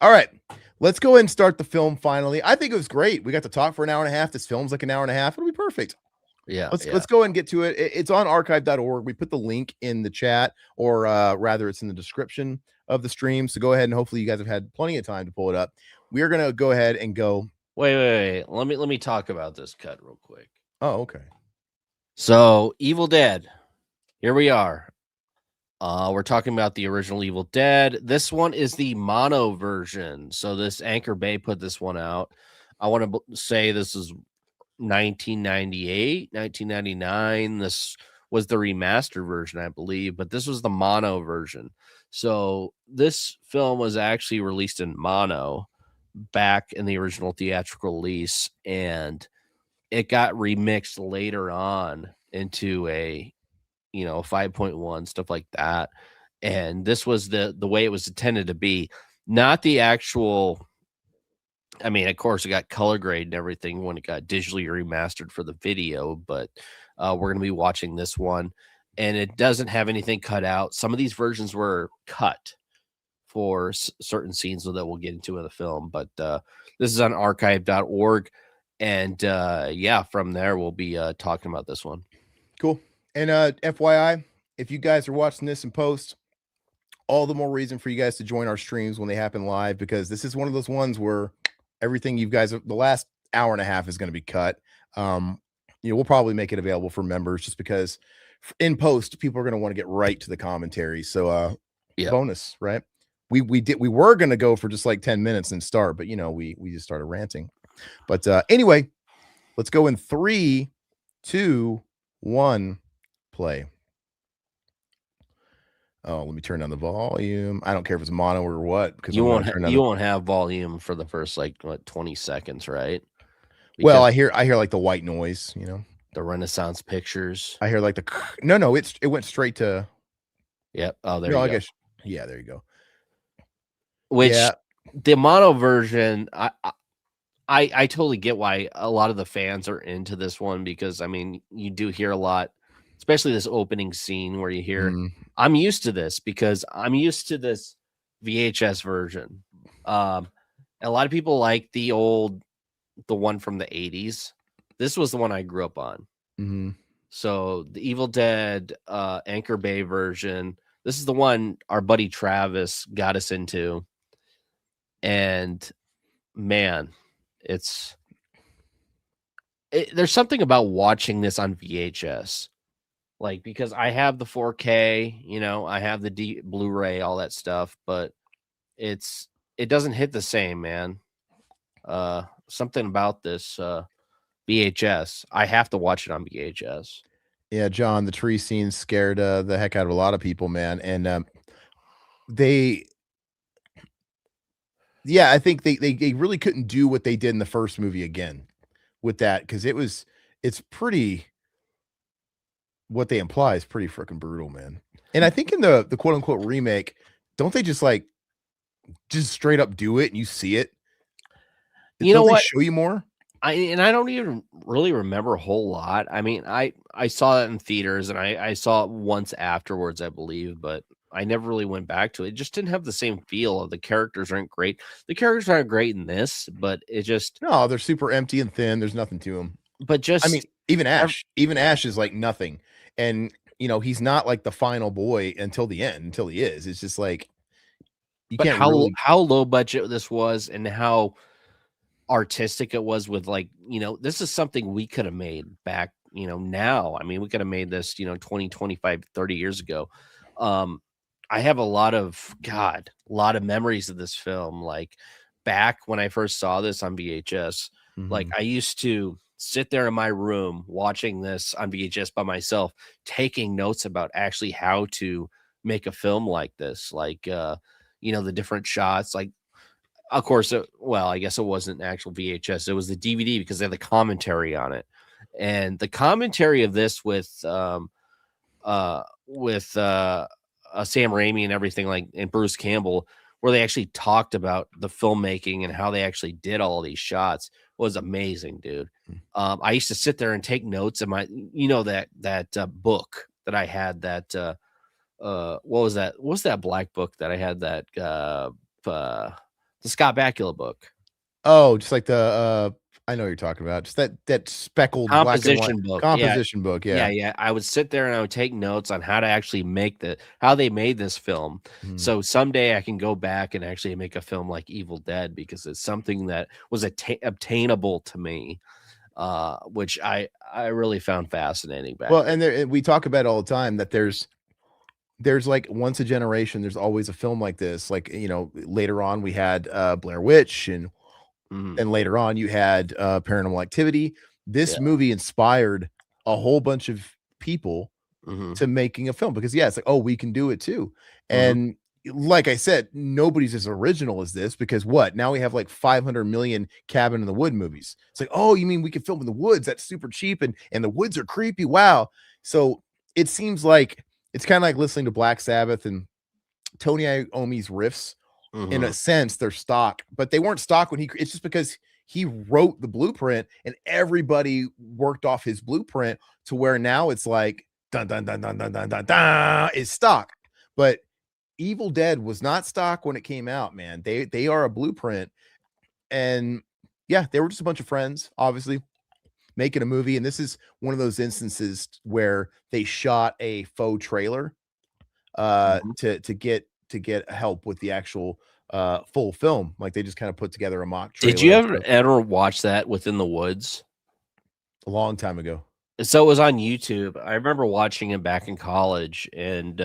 All right. Let's go ahead and start the film finally. I think it was great. We got to talk for an hour and a half. This film's like an hour and a half. It'll be perfect. Yeah, Let's go ahead and get to it. It's on archive.org. We put the link in the chat, or rather it's in the description of the stream. So go ahead and hopefully you guys have had plenty of time to pull it up. We are gonna go ahead and go. Wait. Let me talk about this cut real quick. Oh, okay. So Evil Dead. Here we are. We're talking about the original Evil Dead. This one is the mono version. So this Anchor Bay put this one out. I want to say this is 1998, 1999. This was the remastered version, I believe, but this was the mono version. So this film was actually released in mono back in the original theatrical release, and it got remixed later on into a 5.1, stuff like that. And this was the way it was intended to be, not the actual. I mean, of course, it got color grade and everything when it got digitally remastered for the video, but we're going to be watching this one, and it doesn't have anything cut out. Some of these versions were cut for certain scenes that we'll get into in the film, but this is on archive.org, and from there we'll be talking about this one. Cool. And FYI, if you guys are watching this in post, all the more reason for you guys to join our streams when they happen live, because this is one of those ones where everything you guys, the last hour and a half is going to be cut. We'll probably make it available for members, just because in post people are going to want to get right to the commentary. So bonus, right? We were going to go for just like 10 minutes and start, but we just started ranting. But anyway, let's go in 3, 2, 1, play. Oh, let me turn down the volume. I don't care if it's mono or what, because you won't have volume for the first 20 seconds, right? Because, well, I hear like the white noise, the Renaissance pictures. I hear like the no, it went straight to. Yep. Oh, there you go. I guess, yeah, there you go. Which the mono version, I totally get why a lot of the fans are into this one, because I mean, you do hear a lot, especially this opening scene where you hear, I'm used to this because I'm used to this VHS version. A lot of people like the one from the 80s. This was the one I grew up on. Mm-hmm. So the Evil Dead Anchor Bay version, this is the one our buddy Travis got us into. And man, there's something about watching this on VHS, like, because I have the 4K, I have the Blu-ray, all that stuff, but it doesn't hit the same, man. Something about this VHS, I have to watch it on VHS. Yeah, John, the tree scene scared the heck out of a lot of people, man, and I think they really couldn't do what they did in the first movie again with that, because it's pretty, what they imply is pretty freaking brutal, man. And I think in the quote unquote remake, don't they just straight up do it and you see it? You know what? Show you more? I don't even really remember a whole lot. I mean, I saw that in theaters, and I saw it once afterwards, I believe, but I never really went back to it. It just didn't have the same feel. The characters aren't great. The characters aren't great in this, but it just... No, they're super empty and thin. There's nothing to them. But just... I mean, even Ash is like nothing. And, he's not like the final boy until the end, until he is. It's just like... how low budget this was, and how artistic it was with, like, this is something we could have made back, now. I mean, we could have made this, 20, 25, 30 years ago. I have a lot of memories of this film. Like, back when I first saw this on VHS, like, I used to sit there in my room watching this on VHS by myself, taking notes about actually how to make a film like this. Like, the different shots, like, of course, I guess it wasn't actual VHS. It was the DVD, because they had the commentary on it. And the commentary of this with Sam Raimi and everything, like, and Bruce Campbell, where they actually talked about the filmmaking and how they actually did all these shots, was amazing, dude. I used to sit there and take notes in my, that book that I had, that what was that? What was that black book that I had, that The Scott Bakula book. Oh, just like the I know what you're talking about. Just that speckled black and white Composition book. Yeah. composition book. Yeah, Yeah. yeah. I would sit there and I would take notes on how to actually make how they made this film. Mhm. So someday I can go back and actually make a film like Evil Dead because it's something that was obtainable to me, which I really found fascinating back Well, then. and we talk about it all the time that there's like once a generation, there's always a film like this. Like, later on we had Blair Witch, and Mhm. then later on you had Paranormal Activity. Yeah. This movie inspired a whole bunch of people Mhm. to making a film because, yeah, it's like, oh, we can do it too. Mhm. And like I said, nobody's as original as this because what? Now we have like 500 million Cabin in the Wood movies. It's like, oh, you mean we can film in the woods? That's super cheap, and the woods are creepy. Wow. So it seems like it's kind of like listening to Black Sabbath and Tony Iommi's riffs. In a Mhm. sense, they're stock, but they weren't stock when it's just because he wrote the blueprint and everybody worked off his blueprint to where now it's like dun dun dun dun dun dun dun dun is stock. But Evil Dead was not stock when it came out, man. They are a blueprint. And yeah, they were just a bunch of friends, obviously, making a movie. And this is one of those instances where they shot a faux trailer Mhm. to get help with the actual full film. Like they just kind of put together a mock Did trailer you and ever stuff watch that Within the Woods? a long time ago. So it was on YouTube. I remember watching it back in college, and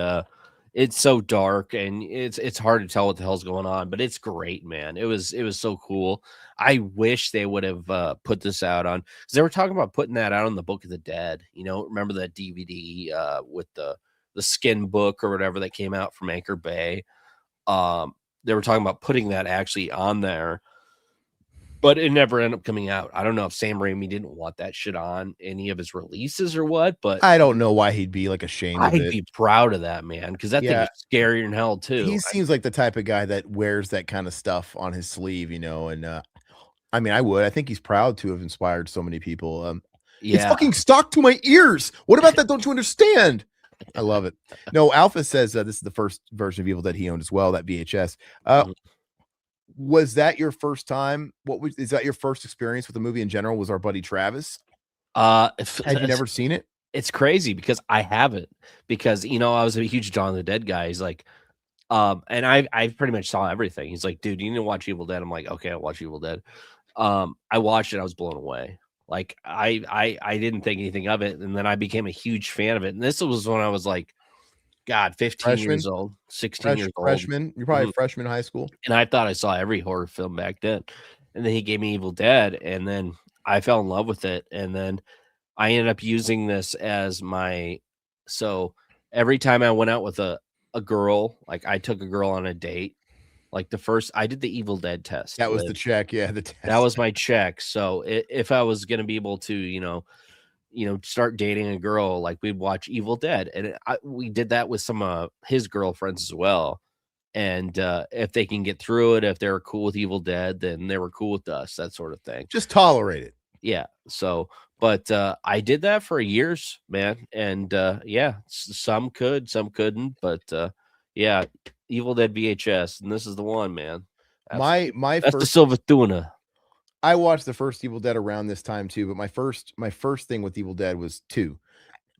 it's so dark and it's hard to tell what the hell's going on, but it's great, man. It was so cool. I wish they would have put this out on because they were talking about putting that out on the Book of the Dead. Remember that DVD with the skin book or whatever that came out from Anchor Bay. They were talking about putting that actually on there, but it never ended up coming out. I don't know if Sam Raimi didn't want that shit on any of his releases or what, but I don't know why he'd be like ashamed of I'd it. be proud of that, man, because that thing Yeah, is scarier than hell too. he seems like the type of guy that wears that kind of stuff on his sleeve, and I mean, I would. I think he's proud to have inspired so many people. It's Yeah. fucking stuck to my ears. What about that? Don't you understand? I love it. No, Alpha says this is the first version of Evil that he owned as well, that VHS. Mhm. Was that your first time? Is that your first experience with the movie in general? Was our buddy Travis? If Had you never seen it? it's crazy because I haven't because, I was a huge Dawn of the Dead guy. He's like, and I pretty much saw everything. He's like, "Dude, you need to watch Evil Dead." I'm like, "Okay, I'll watch Evil Dead." I watched it, I was blown away. Like, I didn't think anything of it, and then I became a huge fan of it, and this was when I was like, God, 15 years Freshman? old, 16 years old. Freshman? You're probably a Mhm. freshman in high school? And I thought I saw every horror film back then. And then he gave me Evil Dead, and then I fell in love with it. And then I ended up using this as so every time I went out with a girl, like I took a girl on a date, like I did the Evil Dead test That was with the check, yeah, the that test. was my check. So if I was gonna be able to, start dating a girl, like we'd watch Evil Dead, and we did that with some of his girlfriends as well. And if they can get through it, if they're cool with Evil Dead, then they were cool with us, that sort of thing. Just tolerate it. Yeah. So, but I did that for years, man, and yeah, some could, some couldn't, but yeah, Evil Dead VHS, and this is the one, man. My Absolutely, my that's the first Silver Tuna. I watched the first Evil Dead around this time too, but my first thing with Evil Dead was 2, Mhm,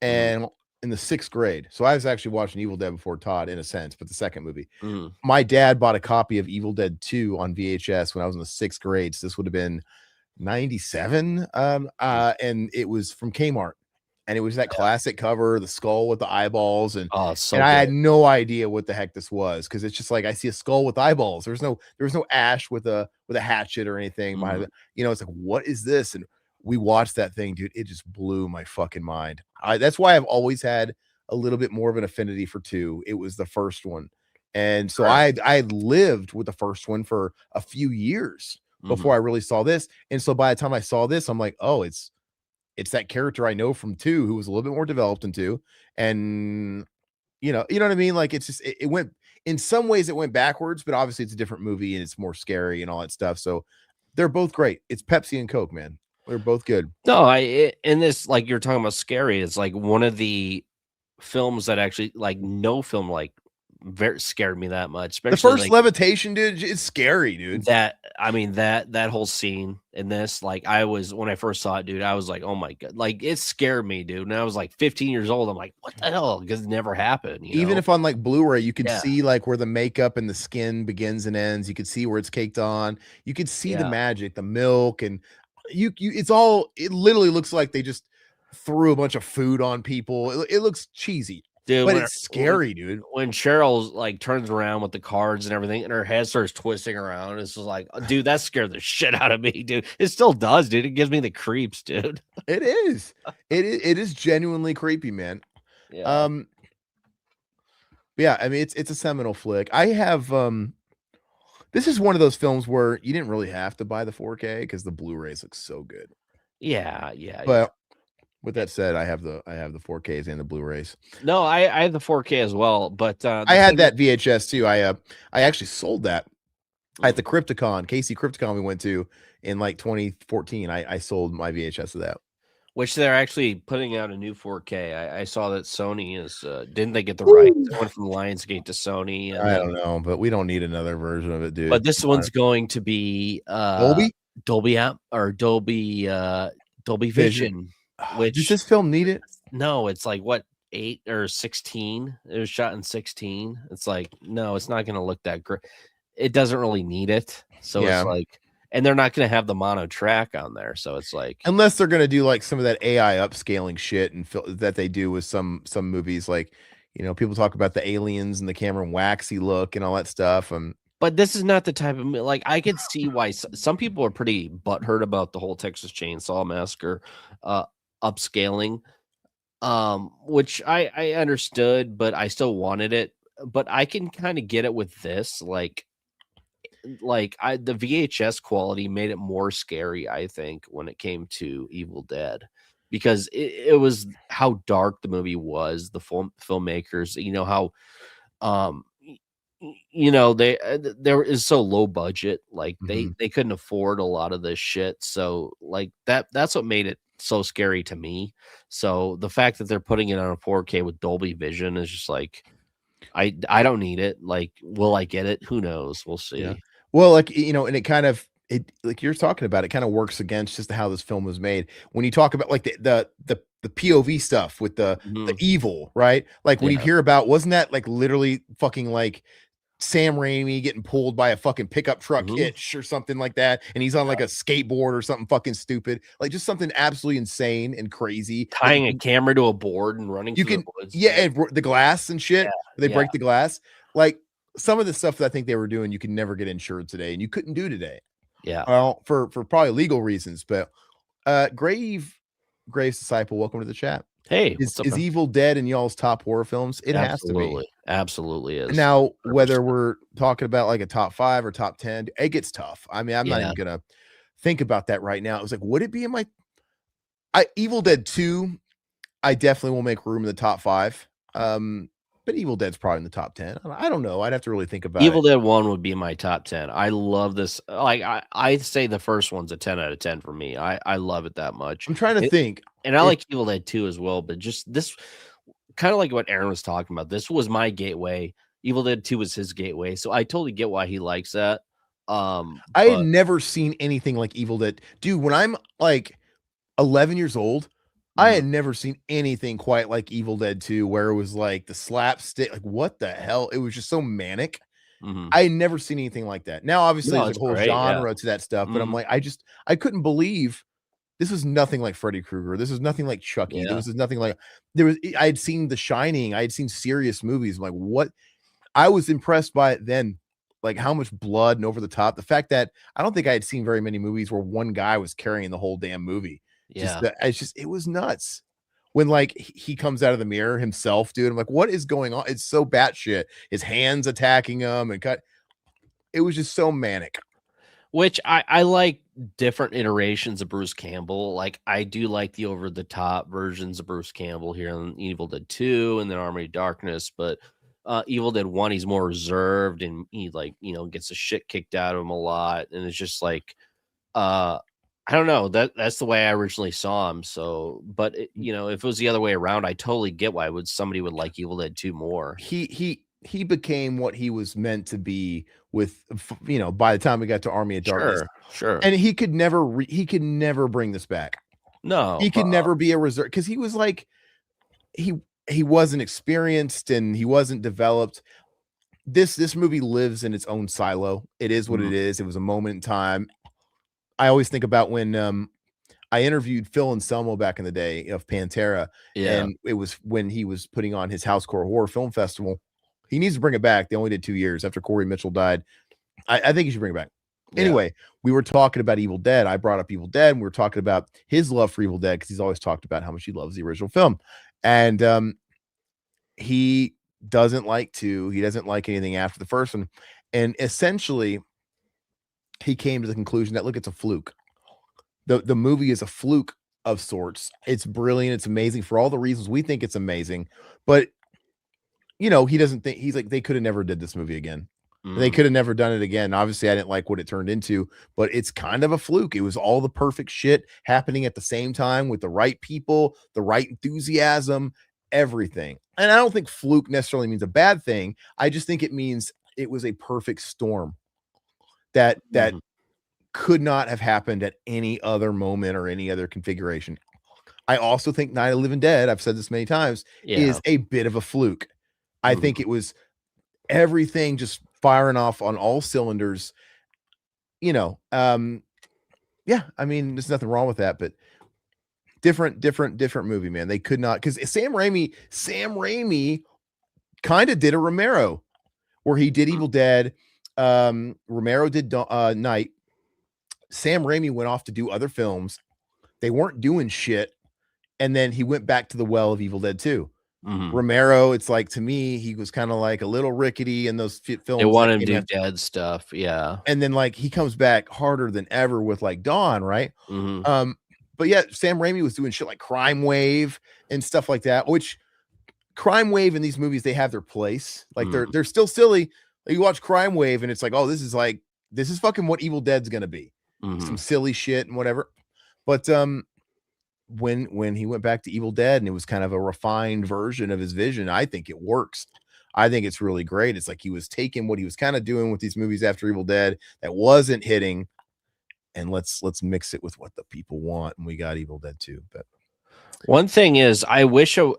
and in the 6th grade. So I was actually watching Evil Dead before Todd in a sense, but the second movie. mhm. My dad bought a copy of Evil Dead 2 on VHS when I was in the 6th grade, so this would have been 97, and it was from Kmart, and it was that classic cover, the skull with the eyeballs, and Oh, and so I good. had no idea what the heck this was because it's just like I see a skull with eyeballs. There was no Ash with a hatchet or anything behind Mhm. it. It's like, what is this? And we watched that thing, dude. It just blew my fucking mind. That's why I've always had a little bit more of an affinity for 2. It was the first one. And so Correct. I lived with the first one for a few years before Mhm. I really saw this. And so by the time I saw this, I'm like, oh, it's that character I know from 2 who was a little bit more developed in 2. And you know what I mean? Like it's just it went in some ways it went backwards, but obviously it's a different movie and it's more scary and all that stuff. So they're both great. It's Pepsi and Coke, man. They're both good. No, in this, like you're talking about scary, it's like one of the films that actually like no film like very scared me that much. The Especially first like levitation, dude, it's scary, dude. that. I mean that whole scene in this, like I was when I first saw it, dude. I was like, oh my god, like it scared me, dude. And I was like 15 years old. I'm like, what the hell? Because it never happened, you Even know? if on like Blu-ray, you could Yeah, see like where the makeup and the skin begins and ends. You could see where it's caked on. You could see the yeah, magic, the milk, and you it's all it literally looks like they just threw a bunch of food on people. It looks cheesy, dude. but When it's scary, dude. when Cheryl's like turns around with the cards and everything, and her head starts twisting around, it's just like, dude, that scared the shit out of me, dude. It still does, dude. It gives me the creeps, dude. It is. It is genuinely creepy, man. Yeah, Um, yeah, I mean it's a seminal flick. I have this is one of those films where you didn't really have to buy the 4K because the Blu-rays look so good. yeah, yeah, yeah. But with that said, I have the 4Ks and the Blu-rays. No, I have the 4K as well, but I the had thing, that VHS too. I actually sold that at mm, the Crypticon, KC Crypticon we went to in like 2014. I sold my VHS of that. which they're actually putting out a new 4K. I saw that Sony is didn't they get the rights? Woo! It went from Lionsgate to Sony, and I then don't know, but we don't need another version of it, but dude. this Come on. one's going to be Dolby Dolby App or Dolby Vision. Vision, Does which this film need it? no, it's like what 8 or 16. It was shot in 16. It's like no, it's not going to look that great. It doesn't really need it. So it's Yeah. like, and they're not going to have the mono track on there. So it's like, Unless they're gonna do like some of that AI upscaling shit and that they do with some movies, like people talk about the aliens and the Cameron waxy look and all that stuff. but this is not the type of like I could see why some people are pretty butthurt about the whole Texas Chainsaw Massacre upscaling, which I understood, but I still wanted it. But I can kind of get it with this, like I the VHS quality made it more scary, I think, when it came to Evil Dead. Because it was how dark the movie was, the filmmakers, how there is so low budget, like Mhm. they couldn't afford a lot of this shit. So like that's what made it so scary to me. So the fact that they're putting it on a 4K with Dolby Vision is just like I don't need it. Like, will I get it? Who knows? We'll Yeah. see. Well, like, and it kind of it like you're talking about, it kind of works against just how this film was made. When you talk about like the POV stuff with the Mhm. evil, right? Like when you Yeah. hear about, wasn't that like literally fucking like Sam Raimi getting pulled by a fucking pickup truck Mhm. hitch or something like that, and he's on like a skateboard or something fucking stupid, like just something absolutely insane and crazy that Tying a camera to a board and running you through the can, woods, yeah, dude. and the glass and Yeah, shit, they yeah, break the glass. Like some of the stuff that I think they were doing, you can never get insured today, and you couldn't do today. yeah. Well, for probably legal reasons, but Grave's disciple, welcome to the chat. Hey, Is what's up, is man? Evil Dead in y'all's top horror films? It has to be. Absolutely. Absolutely is. Now, whether 100%. we're talking about like a top 5 or top 10, it gets tough. I mean, I'm not Yeah. even gonna think about that right now. It was like, would it be in my Evil Dead 2? I definitely will make room in the top 5. But Evil Dead's probably in the top 10. I don't know. I'd have to really think about Evil it. Dead 1 would be my top 10. I love this. Like, I'd say the first one's a 10 out of 10 for me. I love it that much. I'm trying to It, think and I if like Evil Dead 2 as well, but just this kind of like what Aaron was talking about. This was my gateway. Evil Dead 2 was his gateway. So I totally get why he likes that. I had But never seen anything like Evil Dead. Dude, when I'm like 11 years old, I mhm, had never seen anything quite like Evil Dead 2, where it was like the slapstick, like what the hell? It was just so manic. mhm. I had never seen anything like that. Now, obviously, No, there's like it's a whole great. Yeah. genre to that stuff, but I'm Mhm, like, I couldn't believe this was nothing like Freddy Krueger. This is nothing like Chucky. There yeah. was nothing like I had seen The Shining. I had seen serious movies. I'm like, what? I was impressed by it then, like how much blood and over the top. The fact that I don't think I had seen very many movies where one guy was carrying the whole damn movie. Just Yeah. that it's just it was nuts. When like he comes out of the mirror himself, dude. I'm like, what is going on? It's so batshit. His hands attacking him and cut. It was just so manic. Which I like different iterations of Bruce Campbell. Like I do like the over the top versions of Bruce Campbell here in Evil Dead 2 and then Army of Darkness, but Evil Dead 1 he's more reserved and he like, gets the shit kicked out of him a lot and it's just like uh I don't know. That's the way I originally saw him. So, but if it was the other way around, I totally get why somebody would like Evil Dead 2 more. He he became what he was meant to be with, by the time we got to Army of Darkness. Sure. And he could never bring this back. No, He could never be a reserve, because he was like, he wasn't experienced and he wasn't developed. This movie lives in its own silo. It is what it is. It was a moment in time. I always think about when I interviewed Phil Anselmo back in the day of Pantera, and it was when he was putting on his Housecore Horror Film Festival. He needs to bring it back. They only did 2 years after Corey Mitchell died. I think he should bring it back. Anyway, we were talking about Evil Dead. I brought up Evil Dead, and we were talking about his love for Evil Dead, because he's always talked about how much he loves the original film. And he doesn't like anything after the first one. And essentially, he came to the conclusion that, look, it's a fluke. The movie is a fluke of sorts. It's brilliant. It's amazing for all the reasons we think it's amazing. But, he doesn't think, he's like, they could have never did this movie again. They could have never done it again. Obviously, I didn't like what it turned into, but it's kind of a fluke. It was all the perfect shit happening at the same time with the right people, the right enthusiasm, everything. And I don't think fluke necessarily means a bad thing. I just think it means it was a perfect storm that could not have happened at any other moment or any other configuration. I also think Night of the Living Dead, I've said this many times, is a bit of a fluke. I think it was everything just firing off on all cylinders. I mean, there's nothing wrong with that, but different movie, man. They could not, because Sam Raimi kind of did a Romero, where he did Evil Dead. Romero did Night. Sam Raimi went off to do other films. They weren't doing shit. And then he went back to the well of Evil Dead 2. Romero, it's like, to me, he was kind of like a little rickety in those films. They want him to do dead stuff. Yeah. And then like he comes back harder than ever with like Dawn, right? But yeah, Sam Raimi was doing shit like Crime Wave and stuff like that, which Crime Wave in these movies, they have their place. Like they're still silly. Like, you watch Crime Wave and it's like, oh, this is fucking what Evil Dead's gonna be. Some silly shit and whatever. But when he went back to Evil Dead and it was kind of a refined version of his vision, I think it works. I think it's really great. It's like he was taking what he was kind of doing with these movies after Evil Dead that wasn't hitting, and let's mix it with what the people want, and we got Evil Dead 2. But one thing is, I wish I'd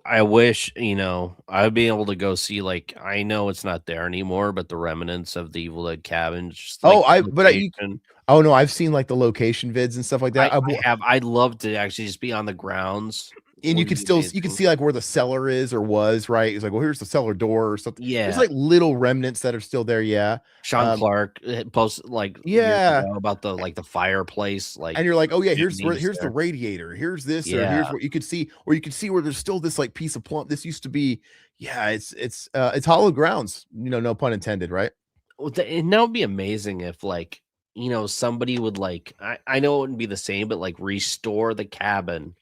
be able to go see, like, I know it's not there anymore, but the remnants of the Evil Dead cabin. Just like oh no, I've seen like the location vids and stuff like that. I'd love to actually just be on the grounds, and you can see like where the cellar is or was, right? It's like, well, here's the cellar door or something. Yeah, there's like little remnants that are still there. Yeah, Sean Clark posted like about the fireplace, like, and you're like, oh yeah, here's the radiator, here's this, or here's what you could see, or you could see where there's still this like piece of plumb. This used to be, it's hallowed grounds, no pun intended, right? And that would be amazing if, like, somebody would, like, I know it wouldn't be the same, but like restore the cabin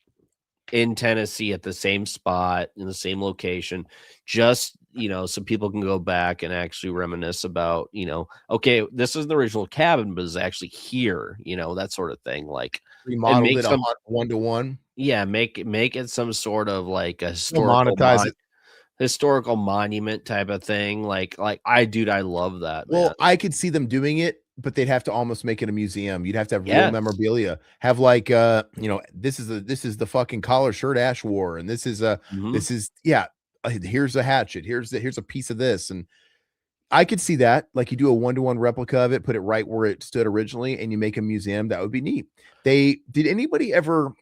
in Tennessee at the same spot in the same location, just so people can go back and actually reminisce about, okay, this is the original cabin, but it's actually here, that sort of thing. Like, remodeled it 1-to-1. Yeah, make it some sort of like a historical monument type of thing. Like I love that. Well, man. I could see them doing it, but they'd have to almost make it a museum. You'd have to have real memorabilia. Have like this is the fucking collar shirt Ash wore, and this is here's a hatchet. Here's a piece of this, and I could see that. Like, you do a 1-to-1 replica of it, put it right where it stood originally, and you make a museum. That would be neat. Did anybody ever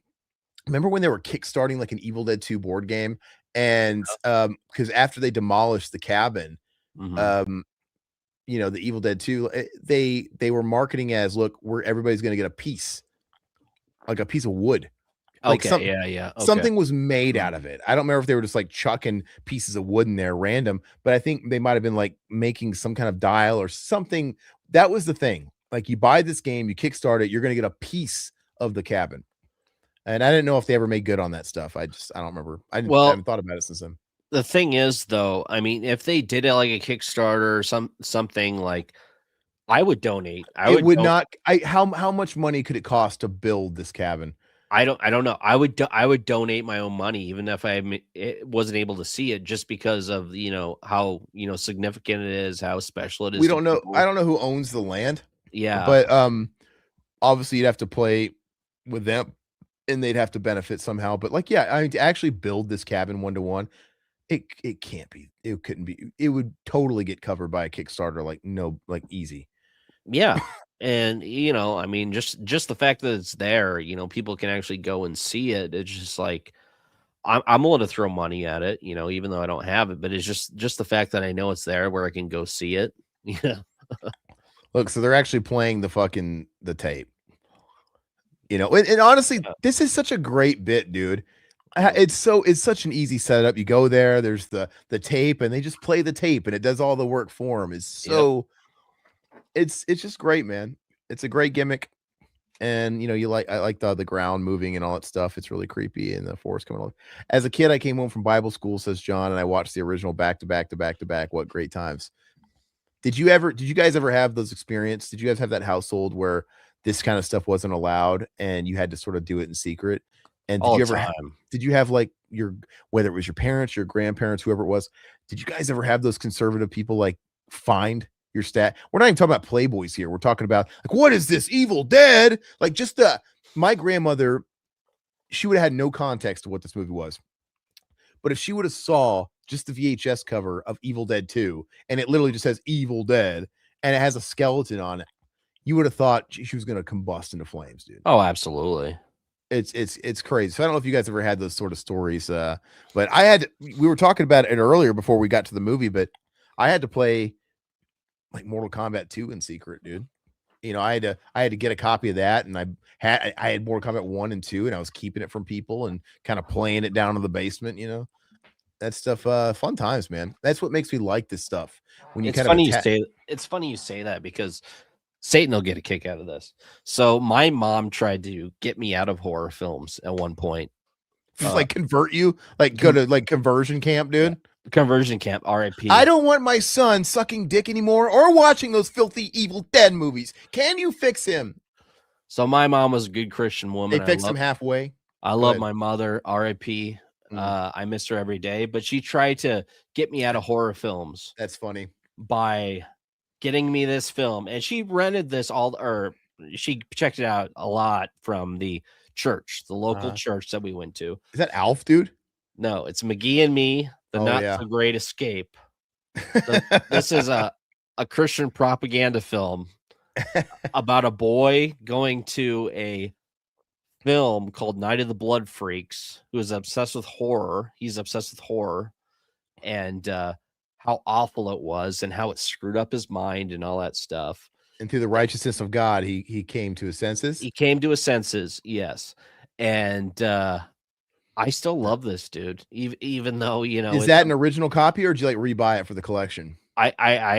remember when they were kickstarting like an Evil Dead 2 board game? And because after they demolished the cabin, the Evil Dead 2, they were marketing as, look, everybody's gonna get a piece, like a piece of wood. Like something was made out of it. I don't remember if they were just like chucking pieces of wood in there random, but I think they might have been like making some kind of dial or something. That was the thing. Like, you buy this game, you kickstart it, you're gonna get a piece of the cabin. And I didn't know if they ever made good on that stuff. I don't remember. I haven't thought about it since then. The thing is, though, I mean, if they did it like a Kickstarter or something, like, I would donate. How much money could it cost to build this cabin? I don't know. I would donate my own money even if wasn't able to see it, just because of, how, significant it is, how special it We is to don't know. I people. don't know who owns the land, Yeah. but obviously you'd have to play with them, and they'd have to benefit somehow. But like, yeah, I mean, to actually build this cabin 1-to-1, it can't be. It couldn't be. It would totally get covered by a Kickstarter, like no, like easy. Yeah. And, I mean, just the fact that it's there, people can actually go and see it. It's just like, I'm willing to throw money at it, even though I don't have it, but it's just the fact that I know it's there where I can go see it. Yeah. Look, so they're actually playing the tape. And honestly, this is such a great bit, dude. It's such an easy setup. You go there, there's the tape, and they just play the tape, and it does all the work for them. It's just great, man. It's a great gimmick. And I like the ground moving and all that stuff. It's really creepy, and the forest coming along. As a kid, I came home from Bible school, says John, and I watched the original back to back to back to back. What great times. Did you guys ever have those experiences? Did you guys have that household where this kind of stuff wasn't allowed and you had to sort of do it in secret? And All the time. did you have like whether it was your parents, your grandparents, whoever it was, did you guys ever have those conservative people like find your stat? We're not even talking about Playboys here. We're talking about like, what is this, Evil Dead? Like my grandmother, she would have had no context to what this movie was. But if she would have saw just the VHS cover of Evil Dead 2, and it literally just says Evil Dead, and it has a skeleton on it, you would have thought she was going to combust into flames, dude. Oh, absolutely. It's crazy. So I don't know if you guys ever had those sort of stories, but we were talking about it earlier before we got to the movie, but I had to play like Mortal Kombat 2 in secret, dude. I had to get a copy of that, and I had Mortal Kombat 1 and 2, and I was keeping it from people and kind of playing it down in the basement, that stuff. Fun times, man. That's what makes me like this stuff. When you It's kind funny of it's funny you say that, because Satan will get a kick out of this. So my mom tried to get me out of horror films at one point. like convert you, like go to like conversion camp, dude. Yeah. Conversion camp, RIP. I don't want my son sucking dick anymore or watching those filthy Evil Dead movies. Can you fix him? So my mom was a good Christian woman. They fixed him halfway. I love my mother, RIP. I miss her every day, but she tried to get me out of horror films. That's funny. By getting me this film, and she rented this she checked it out a lot from the church, the local church that we went to. Is that Alf, dude? No, it's McGee and Me, so great escape. This is a Christian propaganda film about a boy going to a film called Night of the Blood Freaks, who is obsessed with horror. He's obsessed with horror, and how awful it was and how it screwed up his mind and all that stuff. And through the righteousness of God, he came to his senses. He came to his senses, yes. And I still love this, dude. Even though, is that an original copy, or did you like rebuy it for the collection? I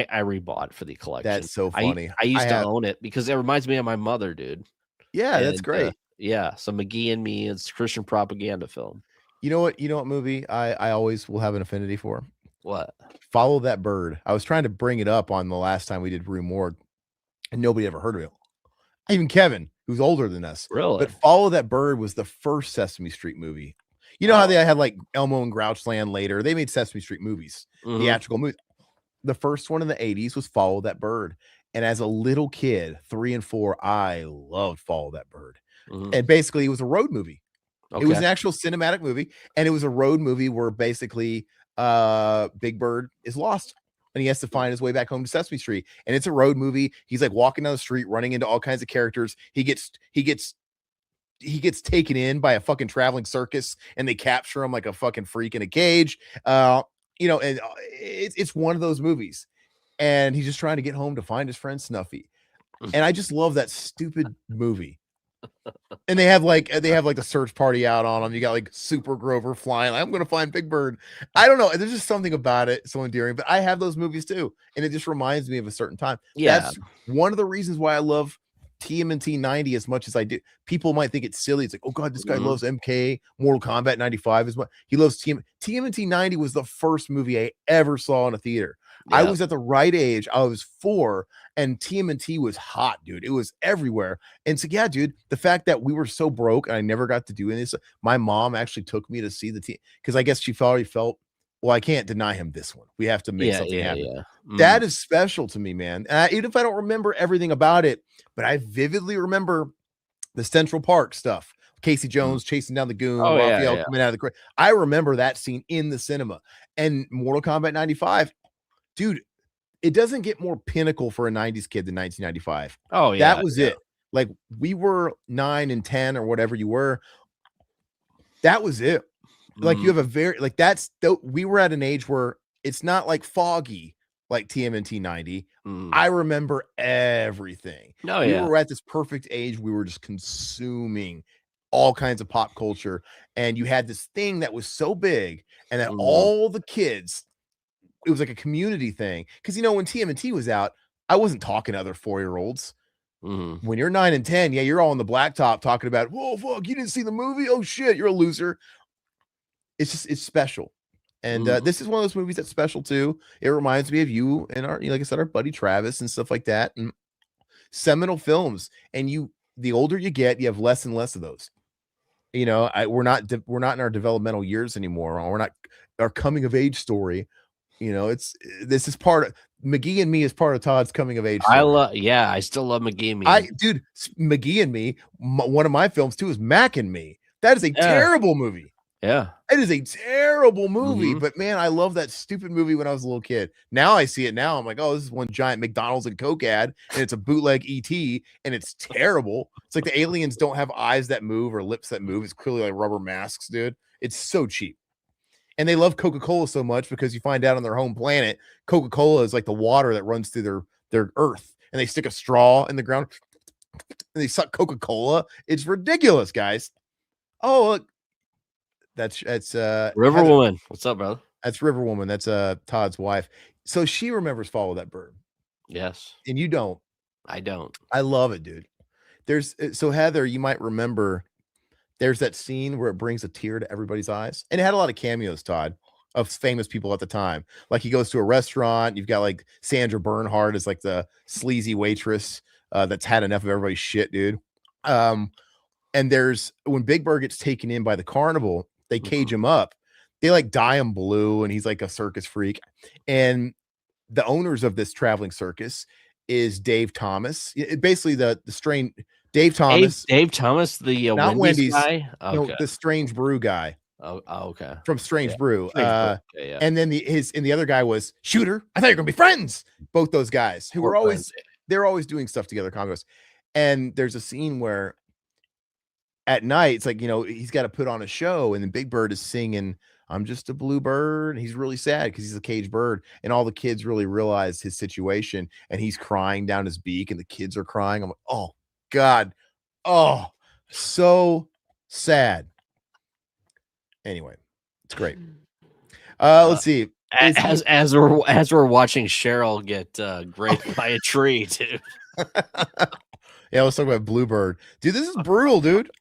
rebought it for the collection. That's so funny. I used to own it because it reminds me of my mother, dude. Yeah, that's great. Yeah, so McGee and Me, it's a Christian propaganda film. You know what movie I always will have an affinity for? What? Follow That Bird. I was trying to bring it up on the last time we did Rue Morgue, and nobody ever heard of it. Even Kevin, who's older than us. Really? But Follow That Bird was the first Sesame Street movie. You know how they had like Elmo and Grouchland later? They made Sesame Street movies, theatrical movies. The first one in the 80s was Follow That Bird. And as a little kid, 3 and 4, I loved Follow That Bird. And basically, it was a road movie. Okay. It was an actual cinematic movie, and it was a road movie where basically Big Bird is lost, and he has to find his way back home to Sesame Street. And it's a road movie. He's like walking down the street, running into all kinds of characters. He gets taken in by a fucking traveling circus, and they capture him like a fucking freak in a cage. And it's one of those movies, and he's just trying to get home to find his friend Snuffy. And I just love that stupid movie. And they have like the search party out on them. You got like Super Grover flying. I'm gonna find Big Bird. I don't know. There's just something about it so endearing. But I have those movies too, and it just reminds me of a certain time. Yeah, that's one of the reasons why I love TMNT 90 as much as I do. People might think it's silly. It's like, oh god, this guy loves MK, Mortal Kombat 95 is what he loves. TMNT 90 was the first movie I ever saw in a theater. I Yeah. was at the right age. I was 4, and TMNT was hot, dude. It was everywhere. And so, yeah, dude, the fact that we were so broke and I never got to do any of this, my mom actually took me to see the team because I guess she already felt, well, I can't deny him this one. We have to make Yeah, something yeah, happen. yeah. That is special to me, man. Even if I don't remember everything about it, but I vividly remember the Central Park stuff. Casey Jones chasing down the goon, Oh, yeah, Raphael yeah. coming out of the crate. I remember that scene in the cinema. And Mortal Kombat 95, dude, it doesn't get more pinnacle for a 90s kid than 1995. Oh, yeah, That was yeah. it. Like, we were 9 and 10 or whatever you were. That was it. Like, you have a very, like, we were at an age where it's not like foggy like TMNT 90. I remember everything. Oh, We yeah. were at this perfect age. We were just consuming all kinds of pop culture. And you had this thing that was so big, and that all the kids, it was like a community thing. Because, when TMNT was out, I wasn't talking to other 4-year-olds. When you're 9 and 10, yeah, you're all on the blacktop talking about, whoa, fuck, you didn't see the movie? Oh, shit, you're a loser. It's special. And this is one of those movies that's special too. It reminds me of you and our, like I said, our buddy Travis and stuff like that, and seminal films. And the older you get, you have less and less of those. We're not in our developmental years anymore. We're not our coming of age story. This is part of McGee and Me is part of Todd's coming of age story. I still love McGee and Me. Dude, McGee and Me, one of my films too is Mac and Me. That is a terrible movie. Yeah. It is a terrible movie, but man, I love that stupid movie when I was a little kid. Now I see it now. I'm like, oh, this is one giant McDonald's and Coke ad, and it's a bootleg ET, and it's terrible. It's like the aliens don't have eyes that move or lips that move. It's clearly like rubber masks, dude. It's so cheap. And they love Coca-Cola so much because you find out on their home planet, Coca-Cola is like the water that runs through their earth, and they stick a straw in the ground and they suck Coca-Cola. It's ridiculous, guys. Oh, look. That's River Heather. Woman. What's up, brother? That's River Woman. That's Todd's wife. So she remembers Follow That Bird. Yes. And you don't. I don't. I love it, dude. So Heather, you might remember there's that scene where it brings a tear to everybody's eyes. And it had a lot of cameos, Todd, of famous people at the time. Like he goes to a restaurant, you've got like Sandra Bernhard as like the sleazy waitress that's had enough of everybody's shit, dude. And there's when Big Bird gets taken in by the carnival, they cage him up. They like dye him blue, and he's like a circus freak. And the owners of this traveling circus is Dave Thomas. Basically, the strange Dave Thomas. Dave Thomas, the not Wendy's guy. Okay. No, the Strange Brew guy. Oh, okay. From Strange Brew. Strange Brew. Okay, yeah. And then the other guy was Shooter. I thought you were gonna be friends. Both those guys who were always they're always doing stuff together, combos. And there's a scene where at night, it's like, he's got to put on a show, and then Big Bird is singing, I'm just a blue bird. He's really sad because he's a caged bird, and all the kids really realize his situation, and he's crying down his beak, and the kids are crying. I'm like, oh, God. Oh, so sad. Anyway, it's great. Let's see. As we're watching Cheryl get raped by a tree, too. Yeah, let's talk about Bluebird. Dude, this is brutal, dude.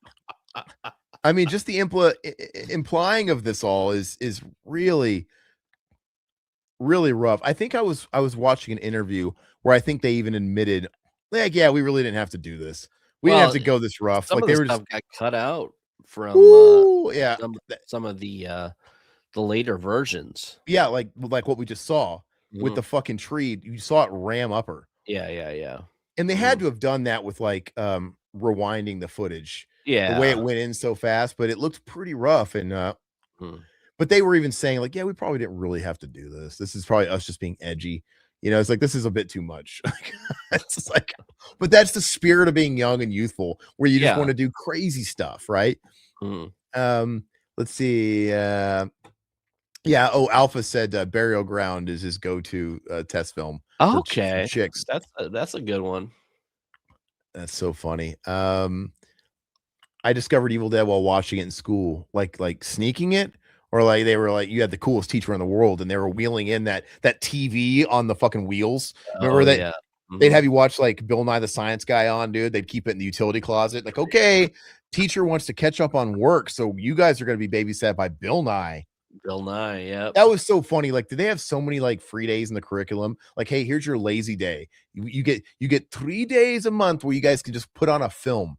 I mean, just the implying of this all is really, really rough. I think I was watching an interview where I think they even admitted, like, yeah, we really didn't have to do this. We didn't have to go this rough. Some like of they the were stuff just got cut out from some of the later versions. Yeah, like what we just saw with the fucking tree. You saw it ram up her. Yeah. And they had to have done that with like rewinding the footage. Yeah. The way it went in so fast, but it looked pretty rough. And but they were even saying, like, yeah, we probably didn't really have to do this. This is probably us just being edgy. It's like this is a bit too much. It's just like, but that's the spirit of being young and youthful, where you just want to do crazy stuff, right? Let's see. Alpha said Burial Ground is his go-to test film. Okay, for chicks. That's a good one. That's so funny. I discovered Evil Dead while watching it in school, like sneaking it, or like they were like, you had the coolest teacher in the world, and they were wheeling in that TV on the fucking wheels. Remember that? Yeah. They'd have you watch like Bill Nye the Science Guy on, dude. They'd keep it in the utility closet. Like, okay, teacher wants to catch up on work, so you guys are going to be babysat by Bill Nye. Bill Nye, yep. That was so funny. Like, did they have so many like free days in the curriculum? Like, hey, here's your lazy day. You get 3 days a month where you guys can just put on a film.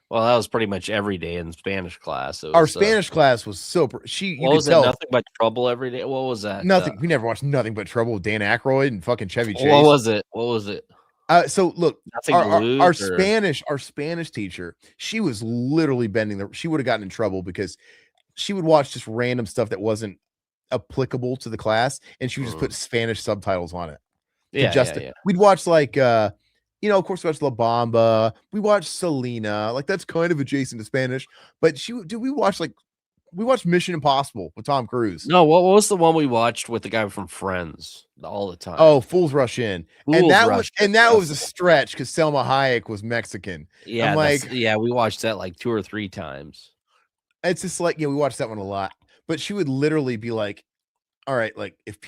Well, that was pretty much every day in Spanish class. It Our was Spanish class was so you what could was it? tell Nothing but trouble every day. What was that? nothing. We never watched Nothing But Trouble with Dan Aykroyd and fucking Chevy What Chase. was it? What was it? So look, Nothing to lose. our Or... Spanish teacher, she was literally she would have gotten in trouble because she would watch just random stuff that wasn't applicable to the class, and she would just put Spanish subtitles on it. Yeah. We'd watch like of course we watched La Bamba, we watched Selena, like that's kind of adjacent to Spanish, but we watched Mission Impossible with Tom Cruise. No, what was the one we watched with the guy from Friends all the time? Oh, Fools Rush In. That was a stretch because Selma Hayek was Mexican. Yeah, I'm like, we watched that like 2 or 3 times. It's just like, we watched that one a lot. But she would literally be like, all right, like if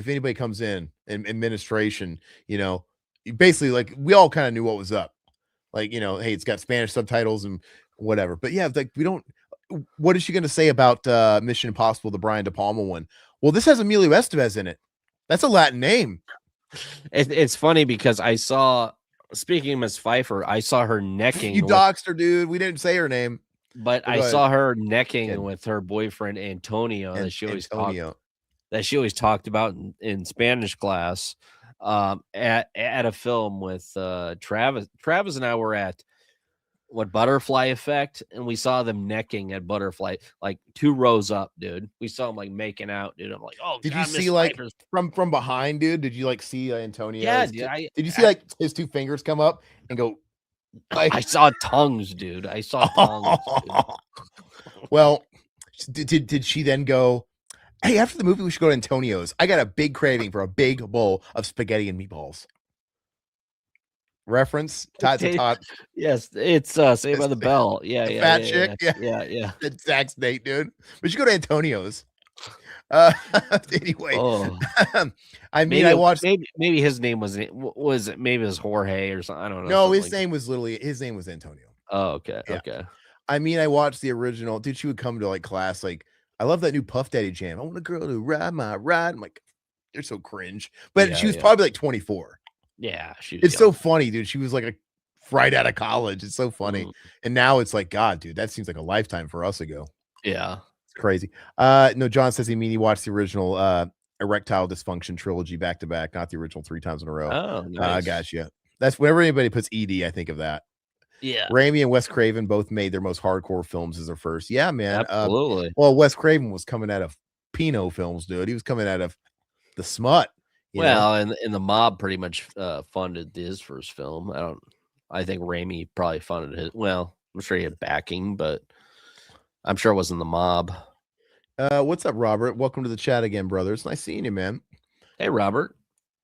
anybody comes in administration, basically like we all kind of knew what was up. Like, hey, it's got Spanish subtitles and whatever. But yeah, like what is she going to say about Mission Impossible, the Brian De Palma one? Well, this has Emilio Estevez in it. That's a Latin name. It's funny because I saw, speaking of Miss Pfeiffer, I saw her necking. You doxed her, dude. We didn't say her name. But I saw her necking with her boyfriend Antonio that she always talked about in Spanish class at a film with Travis. Travis and I were at Butterfly Effect, and we saw them necking at Butterfly, like 2 rows up, dude. We saw them like making out, dude. I'm like, oh, did God, you see like from behind, dude? Did you like see Antonio? Yeah, dude. Did you see like his 2 fingers come up and go? Like, I saw tongues, dude. I saw tongues. Well, did she then go, hey, after the movie, we should go to Antonio's. I got a big craving for a big bowl of spaghetti and meatballs. Reference Todd. Yes, it's Saved by the Bell. Yeah, fat chick. Yeah. Exact date, dude. But you go to Antonio's. Anyway, I mean, I watched. Maybe his name was it? Maybe it was Jorge or something. I don't know. No, his name was Antonio. Oh, okay, yeah. Okay. I mean, I watched the original. Dude, she would come to like class like, I love that new Puff Daddy jam. I want a girl to ride my ride. I'm like, they're so cringe. But she was probably like 24. Yeah, it's young. So funny, dude. She was like right out of college. It's so funny. And now it's like, God, dude, that seems like a lifetime for us ago. Yeah. It's crazy. No, John says he watched the original erectile dysfunction trilogy back to back, not the original 3 times in a row. Oh, nice. Gotcha. That's whenever anybody puts ED, I think of that. Yeah. Raimi and Wes Craven both made their most hardcore films as their first. Yeah, man. Absolutely. Well, Wes Craven was coming out of Pinot films, dude. He was coming out of the smut. And the Mob pretty much funded his first film. I think Raimi probably funded his. Well, I'm sure he had backing, but I'm sure it wasn't the Mob. What's up, Robert? Welcome to the chat again, brother. It's nice seeing you, man. Hey, Robert.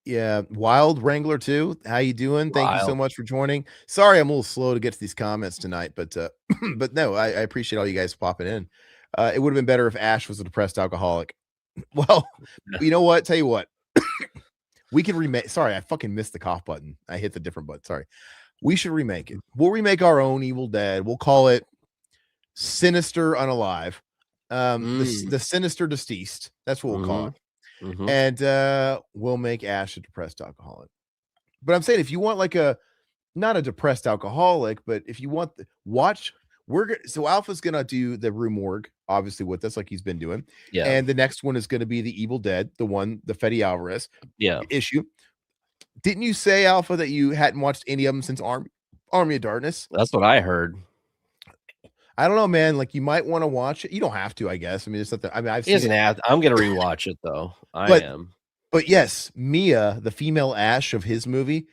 Yeah, Wild Wrangler too. How you doing? Thank you so much for joining. Sorry, I'm a little slow to get to these comments tonight, but but no, I appreciate all you guys popping in. It would have been better if Ash was a depressed alcoholic. Well, you know what? Tell you what, we can remake. Sorry, I fucking missed the cough button. I hit the different button. Sorry. We should remake it. We'll remake our own Evil Dead. We'll call it Sinister Unalive. The Sinister Deceased. That's what we'll call it. And we'll make Ash a depressed alcoholic. But I'm saying if you want like not a depressed alcoholic, but if you want so Alpha's gonna do the Rue Morgue, obviously with us, like he's been doing. Yeah. And the next one is gonna be the Evil Dead, the Fede Alvarez issue. Didn't you say, Alpha, that you hadn't watched any of them since Army of Darkness? That's what I heard. I don't know, man. Like, you might want to watch it. You don't have to, I guess. I mean, it's not that. I mean, I've seen it. I'm gonna rewatch it though. But yes, Mia, the female Ash of his movie,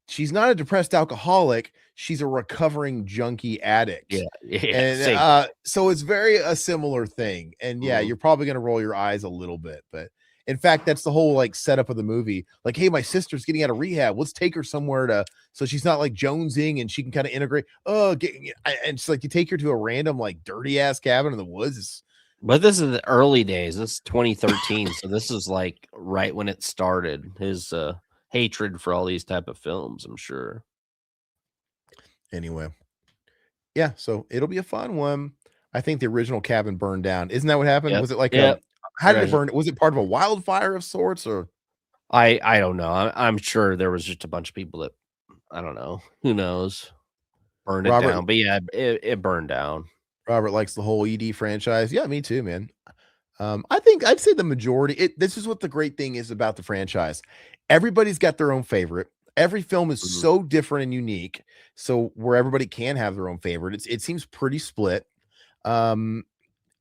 she's not a depressed alcoholic. She's a recovering junkie addict. Yeah. And so it's a similar thing. And yeah, you're probably gonna roll your eyes a little bit, but in fact, that's the whole like setup of the movie. Like, hey, my sister's getting out of rehab. Let's take her somewhere so she's not like jonesing and she can kind of integrate. And it's like you take her to a random like dirty ass cabin in the woods. But this is the early days. This is 2013, so this is like right when it started. His hatred for all these type of films, I'm sure. Anyway, yeah. So it'll be a fun one. I think the original cabin burned down. Isn't that what happened? Was it like How did it burn? Was it part of a wildfire of sorts, or I don't know. I'm sure there was just a bunch of people that I don't know. Who knows? Burned it Robert? down. But yeah, it burned down. Robert likes the whole ED franchise. Yeah, me too, man. I think I'd say the majority. This is what the great thing is about the franchise. Everybody's got their own favorite. Every film is Mhm. so different and unique. So where everybody can have their own favorite. It seems pretty split. Um,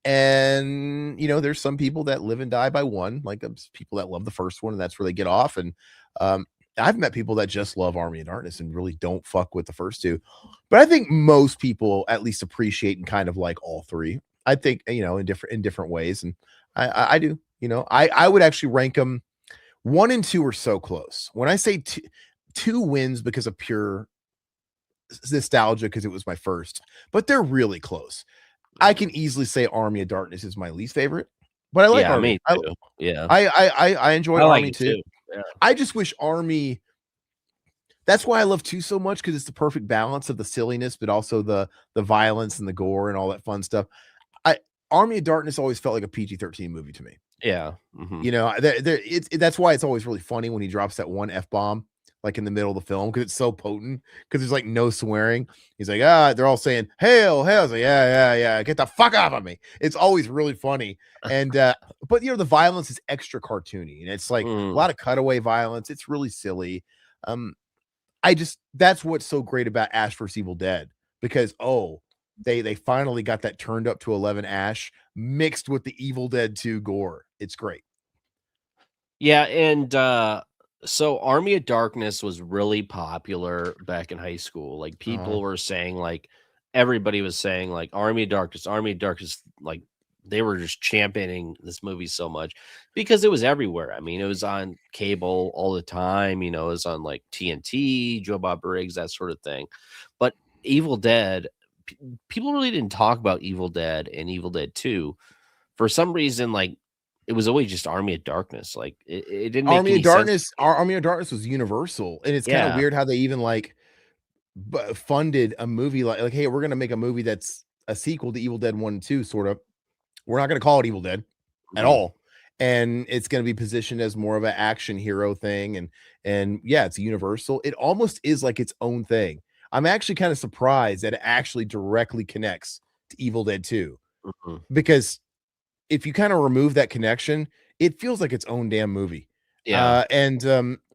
and there's some people that live and die by one, like people that love the first one, and that's where they get off. And um, I've met people that just love Army of Darkness and really don't fuck with the first two. But I think most people at least appreciate and kind of like all three. I think in different ways, and I do. I would actually rank them. 1 and 2 are so close. When I say two wins because of pure nostalgia, because it was my first, but they're really close. I can easily say Army of Darkness is my least favorite, but I like Yeah, Army. me too. Yeah. I enjoy I like Army it too. too. Yeah. I just wish Army. That's why I love 2 so much, because it's the perfect balance of the silliness, but also the violence and the gore and all that fun stuff. I Army of Darkness always felt like a PG-13 movie to me. Yeah. Mhm. That's why it's always really funny when he drops that one F-bomb, like in the middle of the film, because it's so potent, because there's like no swearing. He's like, they're all saying, hail, hail. It's like, yeah, get the fuck off of me. It's always really funny. And but the violence is extra cartoony, and it's like a lot of cutaway violence. It's really silly. That's what's so great about Ash vs. Evil Dead, because they finally got that turned up to 11 Ash mixed with the Evil Dead 2 gore. It's great. Yeah, and so Army of Darkness was really popular back in high school. Like people were saying, like everybody was saying, like Army of Darkness, like they were just championing this movie so much because it was everywhere. I mean, it was on cable all the time, it was on like TNT, Joe Bob Briggs, that sort of thing. But Evil Dead, people really didn't talk about Evil Dead and Evil Dead 2 for some reason. Like it was always just Army of Darkness. Like it didn't make any sense. Army of Darkness was Universal, and it's kind of Yeah, weird how they even funded a movie like, hey, we're gonna make a movie that's a sequel to Evil Dead 1 and 2, sort of. We're not gonna call it Evil Dead at all, and it's gonna be positioned as more of an action hero thing, and yeah, it's Universal. It almost is like its own thing. I'm actually kind of surprised that it actually directly connects to Evil Dead 2, because if you kind of remove that connection, it feels like its own damn movie. yeah,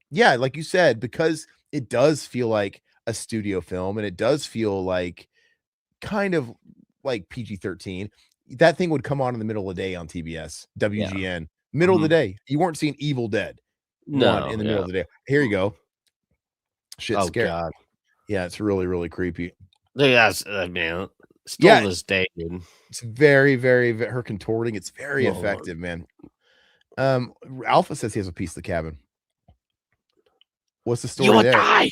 Yeah, like you said, because it does feel like a studio film, and it does feel like kind of like PG-13. That thing would come on in the middle of the day on TBS, yeah. WGN, middle of the day. You weren't seeing Evil Dead 1 No, in the middle yeah. of the day. Here you go. Shit Oh scare. god. Yeah, it's really, really creepy. That's man. Still Yeah, to this day, dude. it's very, very, her contorting. It's very Lord. effective, man. Alpha says he has a piece of the cabin. What's the You story will there? die.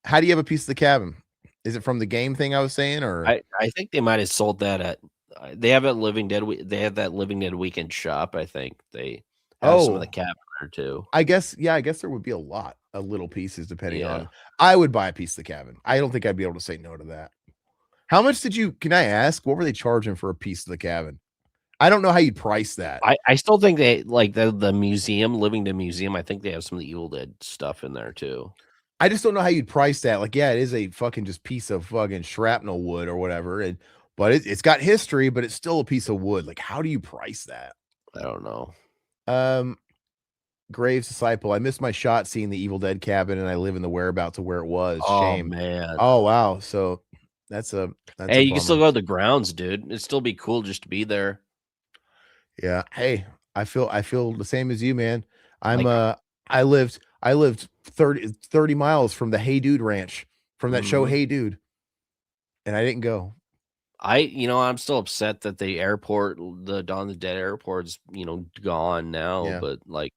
How do you have a piece of the cabin? Is it from the game thing I was saying, or I think they might have sold that at they have a Living Dead they have that Living Dead weekend shop. I think they have some of the oh, cabin there too. I guess there would be a lot of little pieces depending Yeah. on. I would buy a piece of the cabin. I don't think I'd be able to say no to that. How much can I ask? What were they charging for a piece of the cabin? I don't know how you'd price that. I still think they like the museum, Living Dead Museum, I think they have some of the Evil Dead stuff in there too. I just don't know how you'd price that. Like, yeah, it is a fucking just piece of fucking shrapnel wood or whatever. But it's got history, but it's still a piece of wood. Like, how do you price that? I don't know. Graves Disciple. I missed my shot seeing the Evil Dead cabin, and I live in the whereabouts of where it was. Oh Shame. man. Oh wow. So that's a Hey, you can still bummer. go to the grounds, dude. It'd still be cool just to be there. Yeah. Hey, I feel the same as you, man. I'm Like, I lived 30 miles from the Hey Dude Ranch, from that show mhm. Hey Dude, and I didn't go. I'm still upset that the airport, the Dawn of the Dead airport's, gone now, Yeah. but like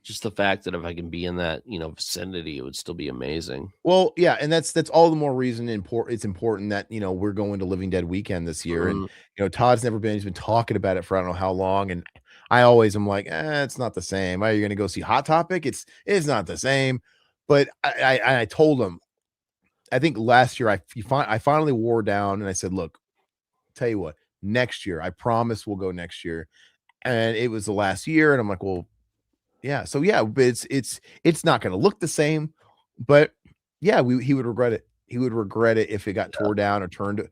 just the fact that if I can be in that, vicinity, it would still be amazing. Well, yeah, and that's all the more reason it's important that, we're going to Living Dead weekend this year. And, Mhm. Todd's never been, he's been talking about it for I don't know how long. And I always am like, it's not the same. Are you going to go see Hot Topic? It's not the same. But I told him, I think last year I finally wore down, and I said, look, tell you what, next year, I promise we'll go next year. and it was the last year, and I'm like, well, yeah. So yeah, but it's not going to look the same, but yeah, he would regret it. He would regret it if it got tore down or turned,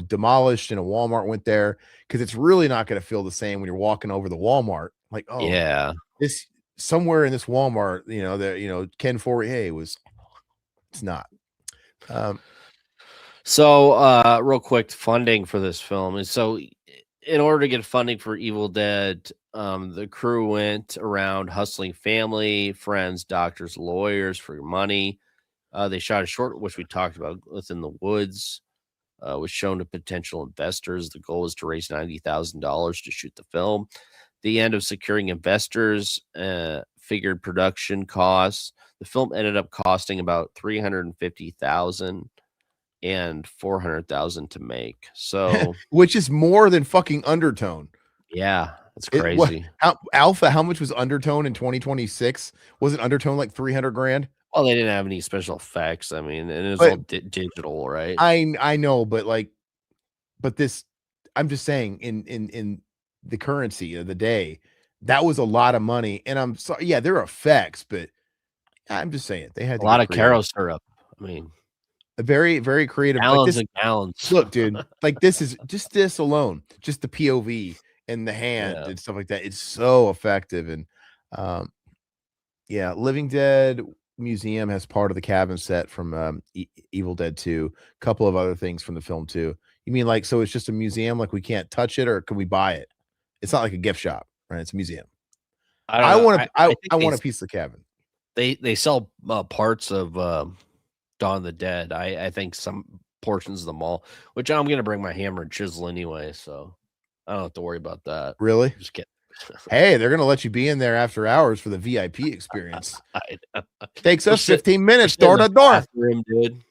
demolished, and a Walmart went there, because it's really not going to feel the same when you're walking over the Walmart. Like, oh, Yeah. this somewhere in this Walmart, Ken Fourier was. It's not. So, real quick, funding for this film is in order to get funding for Evil Dead, the crew went around hustling family, friends, doctors, lawyers for money. They shot a short, which we talked about, within the woods, was shown to potential investors. The goal was to raise $90,000 to shoot the film. The end of securing investors, figured production costs. The film ended up costing about $350,000 and $400,000 to make. So, which is more than fucking Undertone. yeah, that's crazy. Alpha, how much was Undertone in 2026? Wasn't Undertone like 300 grand? Well, they didn't have any special effects. I mean, and it was all digital, right? I know, but this, I'm just saying, in the currency of the day, that was a lot of money. And I'm sorry, yeah, there are effects, but I'm just saying they had a lot of Karo syrup. I mean, a very, very creative. Gallons and gallons. Look, dude, like this is just this alone, just the POV and the hand and stuff like that. It's so effective. And yeah, Living Dead Museum has part of the cabin set from Evil Dead 2, a couple of other things from the film too. You mean like, so it's just a museum, like we can't touch it, or can we buy it? It's not like a gift shop, right? It's a museum. I want a piece of the cabin. They sell parts of Dawn of the Dead. I think some portions of the mall, which I'm gonna bring my hammer and chisel anyway, so I don't have to worry about that. Really? Just kidding. Hey, they're gonna let you be in there after hours for the VIP experience. Takes us 15 minutes door to door. Bathroom, dude.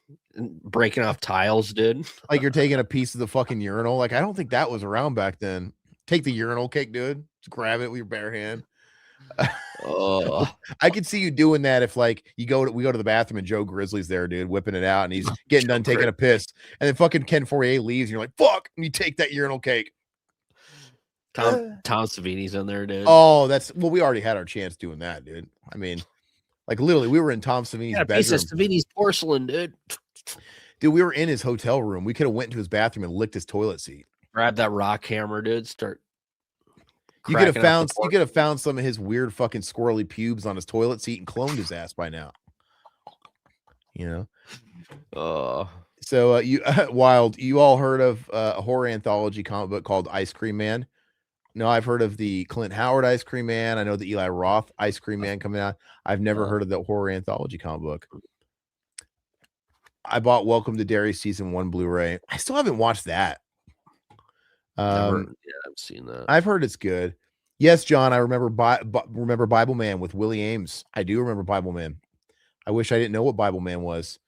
Breaking off tiles, dude. Like you're taking a piece of the fucking urinal. Like, I don't think that was around back then. Take the urinal cake, dude. Just grab it with your bare hand. Oh, I could see you doing that if like we go to the bathroom and Joe Grizzly's there, dude, whipping it out, and he's getting done taking a piss, and then fucking Ken Fourier leaves, and you're like, fuck, and you take that urinal cake. Tom Savini's in there, dude. Oh, we already had our chance doing that, dude. I mean, like literally, we were in Tom Savini's bedroom. Piece of Savini's porcelain, dude. Dude, we were in his hotel room. We could have went into his bathroom and licked his toilet seat. Grab that rock hammer, dude. You could have found some of his weird fucking squirrely pubes on his toilet seat and cloned his ass by now. You know. So Wild, you all heard of a horror anthology comic book called Ice Cream Man? No, I've heard of the Clint Howard Ice Cream Man. I know the Eli Roth Ice Cream Man coming out. I've never heard of the horror anthology comic book. I bought Welcome to Derry season 1 Blu-ray. I still haven't watched that. I've seen that. I've heard it's good. Yes, John, I remember Bible Man with Willie Ames. I do remember Bible Man. I wish I didn't know what Bible Man was.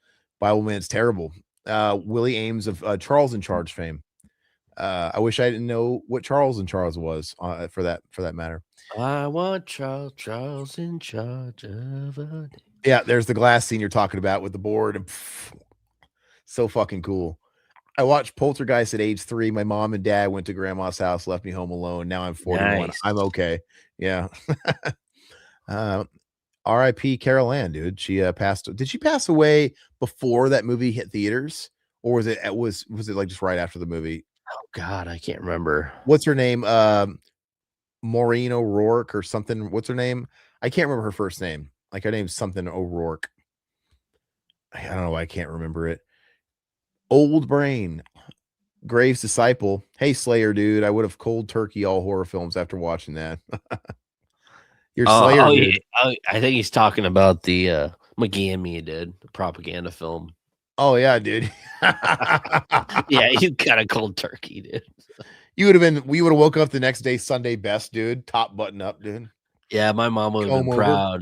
Bible Man's terrible. Willie Ames of Charles in Charge fame. I wish I didn't know what Charles in Charge was, for that matter. I want Charles in charge of a day. Yeah, there's the glass scene you're talking about with the board. And so fucking cool. I watched Poltergeist at age 3. My mom and dad went to grandma's house, left me home alone. Now I'm 41. Nice. I'm okay. Yeah. R.I.P. Carol Ann, dude. She passed. Did she pass away before that movie hit theaters, or was it like just right after the movie? Oh God, I can't remember. What's her name? Maureen O'Rourke or something. What's her name? I can't remember her first name. Like her name's something O'Rourke. I don't know why I can't remember it. Old Brain, Graves Disciple. Hey Slayer, dude. I would have cold turkey all horror films after watching that. You're Slayer, dude. I think he's talking about the McGammy did the propaganda film. Oh yeah, dude. Yeah, you got a cold turkey, dude. We would have woke up the next day Sunday best, dude. Top button up, dude. Yeah, my mom would have been proud.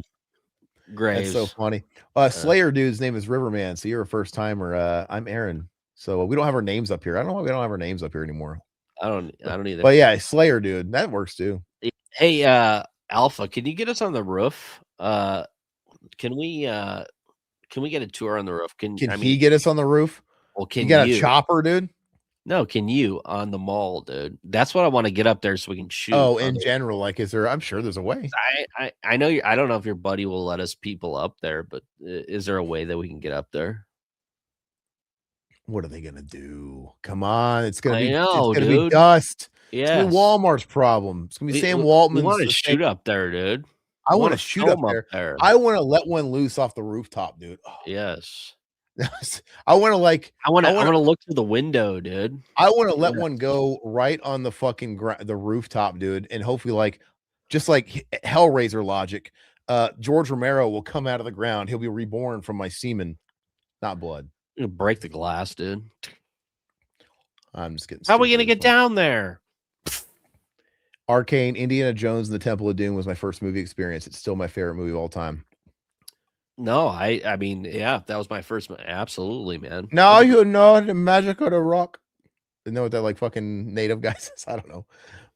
Graves. That's so funny. Slayer dude's name is Riverman, so you're a first timer. I'm Aaron. So we don't have our names up here. I don't know why we don't have our names up here anymore. I don't either. But yeah, Slayer dude, that works too. Hey, Alpha, can you get us on the roof? Can we get a tour on the roof? Can he get us on the roof? Well, can you got a chopper, dude? No, can you on the mall, dude? That's what I want to get up there so we can shoot. Oh, in general, like, is there? I'm sure there's a way. I know I don't know if your buddy will let us people up there, but is there a way that we can get up there? What are they gonna do? Come on, I it's know, gonna be dude. dust. It's gonna be Yes. Walmart's problem. It's gonna be We Sam we, we Waltman's want to shoot up there, dude. I We wanna want to shoot up film up there. there. I wanna let one loose off the rooftop, dude. Oh, Yes. I wanna, like I wanna look through the window, dude. I wanna let Yeah. one go right on the fucking the rooftop, dude, and hopefully, like, just like Hellraiser logic, George Romero will come out of the ground. He'll be reborn from my semen, not blood. You break the glass, dude. I'm just getting How are we stupid gonna at this get point. down there? Arcane, Indiana Jones and the Temple of Doom was my first movie experience. It's still my favorite movie of all time. No, I mean, yeah, that was my first absolutely, man. Now you know the magic of the rock. You know what that, like, fucking native guy says? I don't know.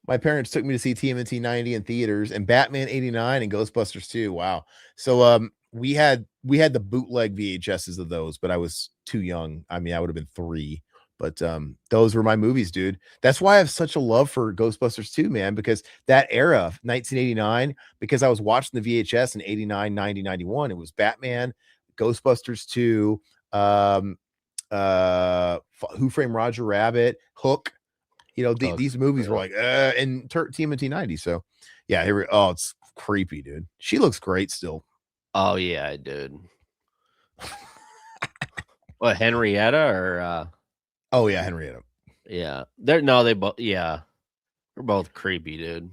My parents took me to see TMNT 90 in theaters and Batman 89 and Ghostbusters 2. Wow. So we had the bootleg VHSs of those, but I was too young. I mean, I would have been 3. But those were my movies, dude. That's why I have such a love for Ghostbusters 2, man, because that era, 1989, because I was watching the VHS in 89, 90, 91. It was Batman, Ghostbusters 2, Who Framed Roger Rabbit, Hook. You know, these movies were like, and TMNT 90. So, yeah, oh, it's creepy, dude. She looks great still. Oh yeah, dude. What, Henrietta or Oh yeah, Henrietta. yeah. They both yeah. They're both creepy, dude.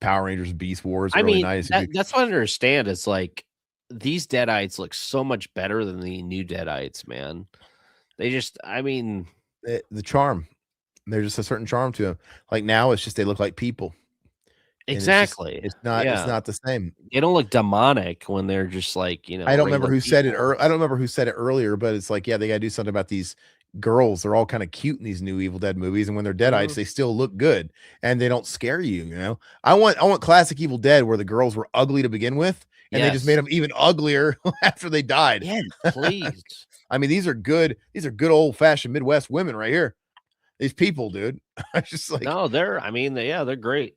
Power Rangers Beast Wars, I early mean, 90s. that's what I understand. It's like these deadites look so much better than the new deadites, man. They just I mean, The charm. There's just a certain charm to them. Like now it's just they look like people. And exactly. it's Yeah. not the same. They don't look demonic when they're just like, I don't remember regular who said it people. I don't remember who said it earlier, but it's like, yeah, they gotta do something about these girls. They're all kind of cute in these new Evil Dead movies, and when they're deadites, Mhm. they still look good and they don't scare you, you know. I want classic Evil Dead where the girls were ugly to begin with, and they just made Yes. them even uglier after they died. Yeah, please. I mean, these are good old-fashioned Midwest women right here. These people, dude. I just like No, they're I mean, they're great.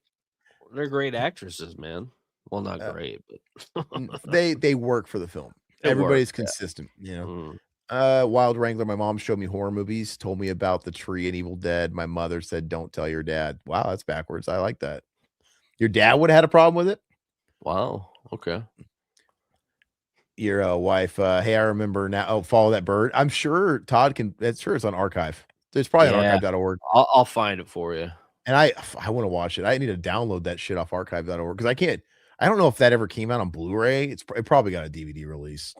They're great actresses, man. Well, not uh, great, but they work for the film. it worked. Everybody's consistent, you know. Mm. Wild Wrangler, my mom showed me horror movies, told me about the tree and Evil Dead. My mother said, "Don't tell your dad." Wow, that's backwards. I like that. Your dad would have had a problem with it? Wow. Okay. Your wife, hey, I remember now. Oh, Follow That Bird. I'm sure Todd can, that's sure it's on archive. There's probably on Yeah. archive.org. I'll find it for you. And I want to watch it. I need to download that shit off archive.org because I don't know if that ever came out on Blu-ray. It probably got a DVD release,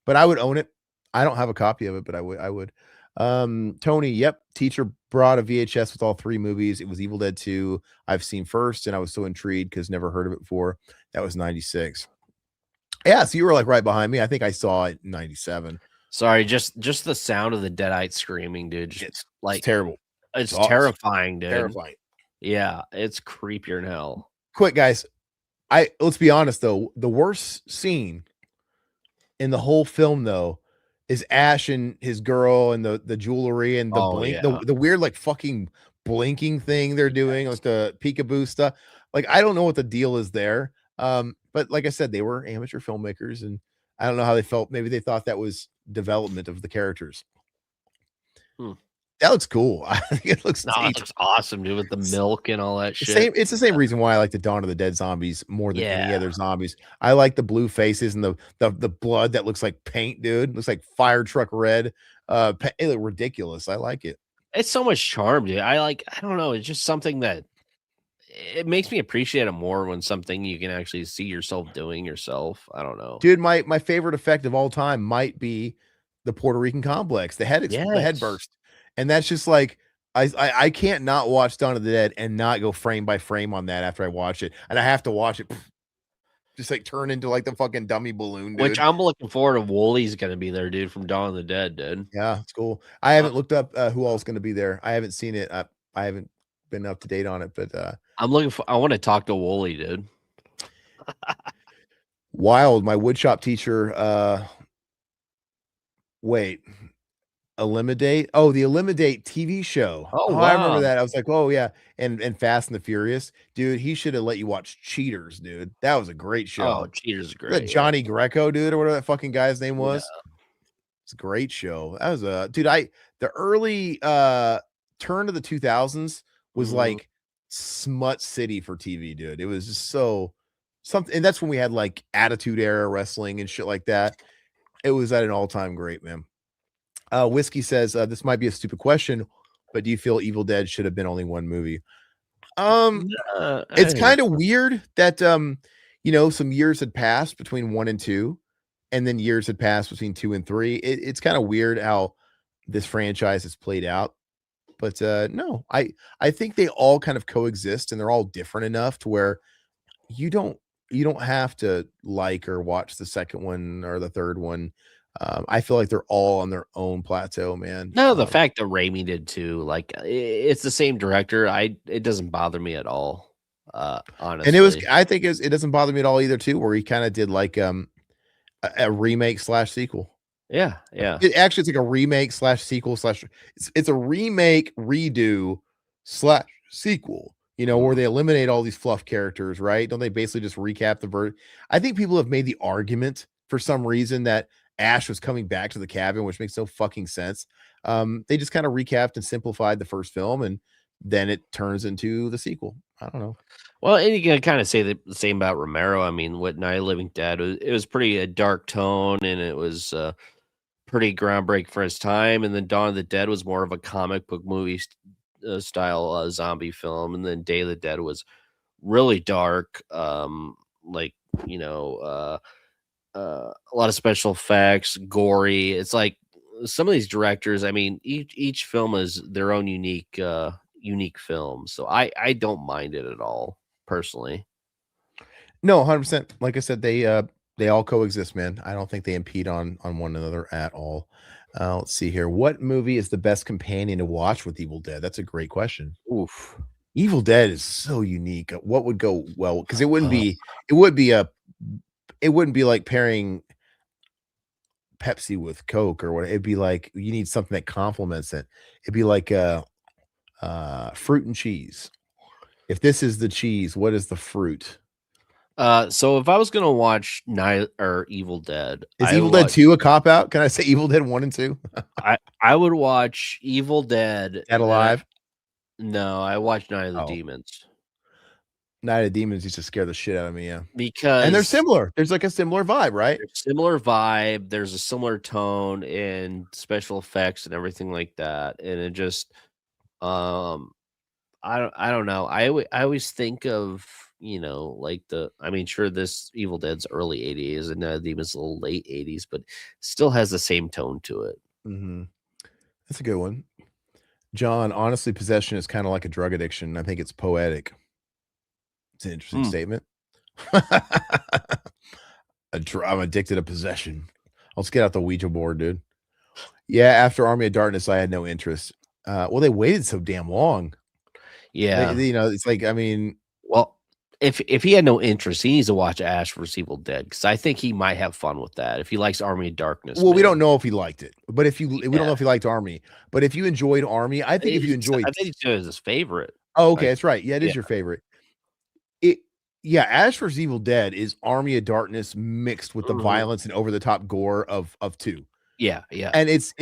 but I would own it. I don't have a copy of it, but I would. Tony, yep. Teacher brought a VHS with all 3 movies. It was Evil Dead 2. I've seen first, and I was so intrigued because never heard of it before. That was 96. Yeah, so you were like right behind me. I think I saw it in 97. Sorry, just the sound of the deadite screaming, dude. Just It's like terrible. it's It's terrifying, dude. terrifying. Yeah, it's creepier than hell. Quick, guys. Let's be honest though. The worst scene in the whole film though is Ash and his girl and the jewelry and the Oh blink, yeah. the weird like fucking blinking thing they're doing, like the peekaboo stuff. Like I don't know what the deal is there. But like I said, they were amateur filmmakers, and I don't know how they felt. Maybe they thought that was development of the characters. Hmm. That looks cool. I think it looks No, neat. it looks awesome, dude, with the milk and all that shit. It's the same reason why I like the Dawn of the Dead zombies more than any Yeah. other zombies. I like the blue faces and the blood that looks like paint, dude. Looks like fire truck red. It look ridiculous. I like it. It's so much charm, dude. I don't know. It's just something that it makes me appreciate it more when something you can actually see yourself doing yourself. I don't know. Dude, my favorite effect of all time might be the Puerto Rican complex, the head Yes. burst. And that's just like I can't not watch Dawn of the Dead and not go frame by frame on that after I watch it. And I have to watch it just like turn into like the fucking dummy balloon, dude. Which I'm looking forward to. Woolie's gonna be there, dude, from Dawn of the Dead, dude. Yeah, it's cool. I haven't looked up who all's going to be there. I haven't seen it. I haven't been up to date on it, but I'm looking for. I want to talk to Woolie, dude. Wild, my woodshop teacher. Wait, Eliminate. Oh, the Eliminate TV show. Oh, Oh, I remember wow. that. I was like, oh yeah, and Fast and the Furious, dude. He should have let you watch Cheaters, dude. That was a great Oh, show. Cheaters is That great, yeah. Johnny Greco, dude, or whatever that fucking guy's name Yeah. was. It's a great show. That was a dude. The early turn of the 2000s was Mhm. like smut city for TV, dude. It was just so something, and that's when we had like Attitude Era wrestling and shit like that. It was at an all-time great, man. Whiskey says this might be a stupid question, but do you feel Evil Dead should have been only one movie? Um, Yeah, I it's think kind of weird that some years had passed between 1 and 2, and then years had passed between 2 and 3. It's kind of weird how this franchise has played out. But no, I think they all kind of coexist, and they're all different enough to where you don't you don't have to like or watch the second one or the third one. I feel like they're all on their own plateau, man. no, the fact that Raimi did too, like, it's the same director, it doesn't bother me at all, And it was honestly. I think it doesn't bother me at all either too, where he kind of did like a remake slash sequel. Yeah, yeah. It's like a remake slash sequel slash it's a remake redo slash sequel, where Mhm. they eliminate all these fluff characters, right? Don't they basically just recap I think people have made the argument for some reason that Ash was coming back to the cabin, which makes no fucking sense. They just kind of recapped and simplified the first film, and then it turns into the sequel. I don't know. Well, and you can kinda say the same about Romero. I mean, what Night of the Living Dead, it was pretty a dark tone, and it was, pretty groundbreaking for its time, and then Dawn of the Dead was more of a comic book movie style, zombie film, and then Day of the Dead was really dark, like, you know, a lot of special effects, gory. It's like some of these directors, I mean, each film is their own unique film, so I don't mind it at all, personally. No, 100%. Like I said, they all coexist, man. I don't think they impede on one another at all. Let's see here. What movie is the best companion to watch with Evil Dead? That's a great question. Oof. Evil Dead is so unique. What would go well? Because Uh, it would be a it wouldn't be like pairing Pepsi with Coke or what. It'd be like you need something that complements it. It'd be like fruit and cheese. If this is the cheese, what is the fruit? so if I was gonna watch Night or Evil Dead, Is Evil Dead 2 a cop out? Can I say Evil Dead 1 and 2? I would watch Evil Dead, Dead and then Alive? I watched Night of the Oh, Demons Night of Demons used to scare the shit out of me, yeah. And they're because similar. There's like a similar vibe, right? there's similar vibe, there's a similar tone in special effects and everything like that, and it just, um, I don't know. I always think of, like I mean, sure, this Evil Dead's early '80s and Night of the Demons a little late '80s, but still has the same tone to it. Mhm. That's a good one. John, honestly, possession is kinda like a drug addiction. I think it's poetic. It's an interesting Hmm. statement. I'm addicted to possession. Let's get out the Ouija board, dude. Yeah, after Army of Darkness, I had no interest. Well, they waited so damn long. Yeah. It's like, I mean, Well, if he had no interest, he needs to watch Ash vs. Evil Dead because I think he might have fun with that if he likes Army of Darkness, well, we don't man. know if he liked it, but if you we don't know Yeah, if he liked Army, but if you enjoyed Army, I think if you enjoyed I think it's his favorite. Oh, okay, Like, that's right. Yeah, it yeah, is your favorite. It Yeah, Ash vs. Evil Dead is Army of Darkness mixed with the mhm, violence and over the top gore of 2. yeah, yeah, And it's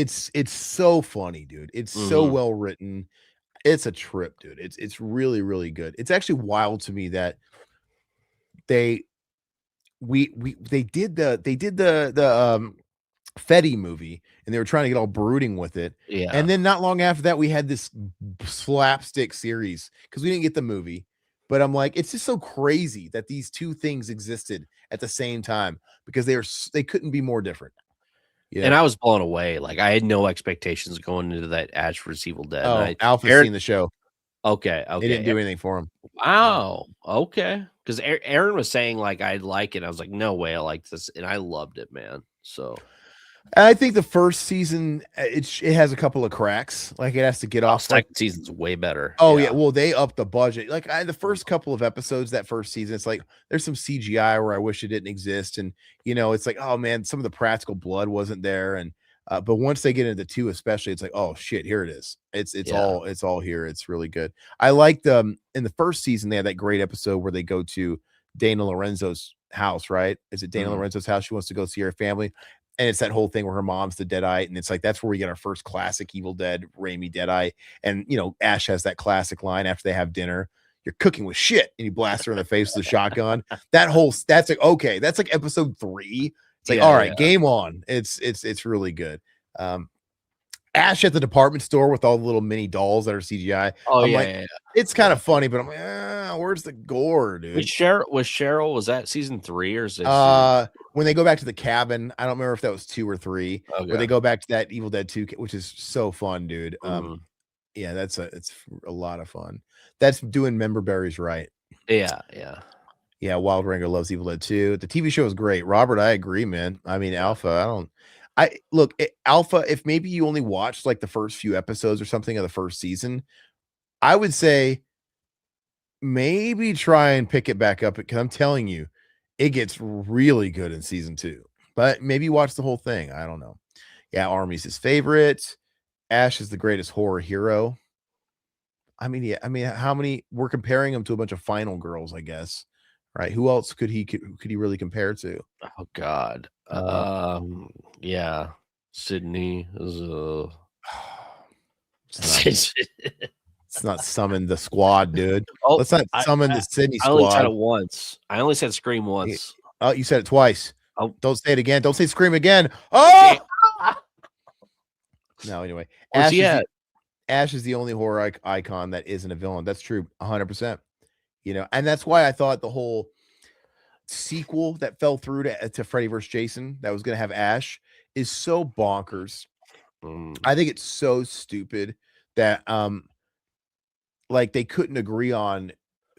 so funny, dude. It's so mhm, well written. It's a trip, dude. It's really, really good. It's actually wild to me that they they did the Fetty movie, and they were trying to get all brooding with it. yeah. And then not long after that, we had this slapstick series because we didn't get the movie. But I'm like, it's just so crazy that these two things existed at the same time because they couldn't be more different. Yeah. And I was blown away. Like I had no expectations going into that Ash vs. Evil Dead, and Oh, I Alpha's Aaron, seen the show. okay, They didn't okay, do anything for him. wow, okay, because Aaron was saying like I'd like it. I was like, no way, I like this, and I loved it, man. So, I think the first season it has a couple of cracks. Like it has to get oh, off like second season's way better. oh yeah, Yeah. well they upped the budget. Like the first couple of episodes that first season, it's like there's some CGI where I wish it didn't exist, and it's like oh man, some of the practical blood wasn't there, and But once they get into 2, especially, it's like, oh shit, here it is. It's all here. It's really good. I liked in the first season they had that great episode where they go to Dana Lorenzo's house, right? Is it Dana Lorenzo's house? She wants to go see her family. And it's that whole thing where her mom's the deadite, and it's like that's where we get our first classic Evil Dead Raimi deadite. And Ash has that classic line after they have dinner, "You're cooking with shit," and he blasts her in the face with a shotgun. That's like, okay, that's like episode 3. It's like, all right, game on. It's really good. Ash at the department store with all the little mini dolls that are CGI. It's kind of funny, but I'm like, where's the gore, dude? Was Cheryl, was that season 3 or is it when they go back to the cabin? I don't remember if that was 2 or 3. Okay. Where they go back to that Evil Dead 2, which is so fun, dude. Yeah, it's a lot of fun. That's doing member berries right. Yeah. Wild Ranger loves Evil Dead 2. The TV show is great. Robert, I agree, man. I mean, Alpha, Alpha, if maybe you only watched like the first few episodes or something of the first season, I would say maybe try and pick it back up, because I'm telling you, it gets really good in season 2. But maybe watch the whole thing. I don't know. Yeah, Army's his favorite. Ash is the greatest horror hero. I mean, how many? We're comparing him to a bunch of final girls, I guess. Right? Who else could he really compare to? Oh God. Yeah. Sydney is Let's not summon the squad, dude. Let's not summon the Sydney squad. I only said it once. I only said scream once. Oh, you said it twice. Oh, don't say it again. Don't say scream again. Oh no, anyway. Ash is the only horror icon that isn't a villain. That's true, 100%. And that's why I thought the whole sequel that fell through to Freddy vs. Jason that was going to have Ash is so bonkers. I think it's so stupid that like they couldn't agree on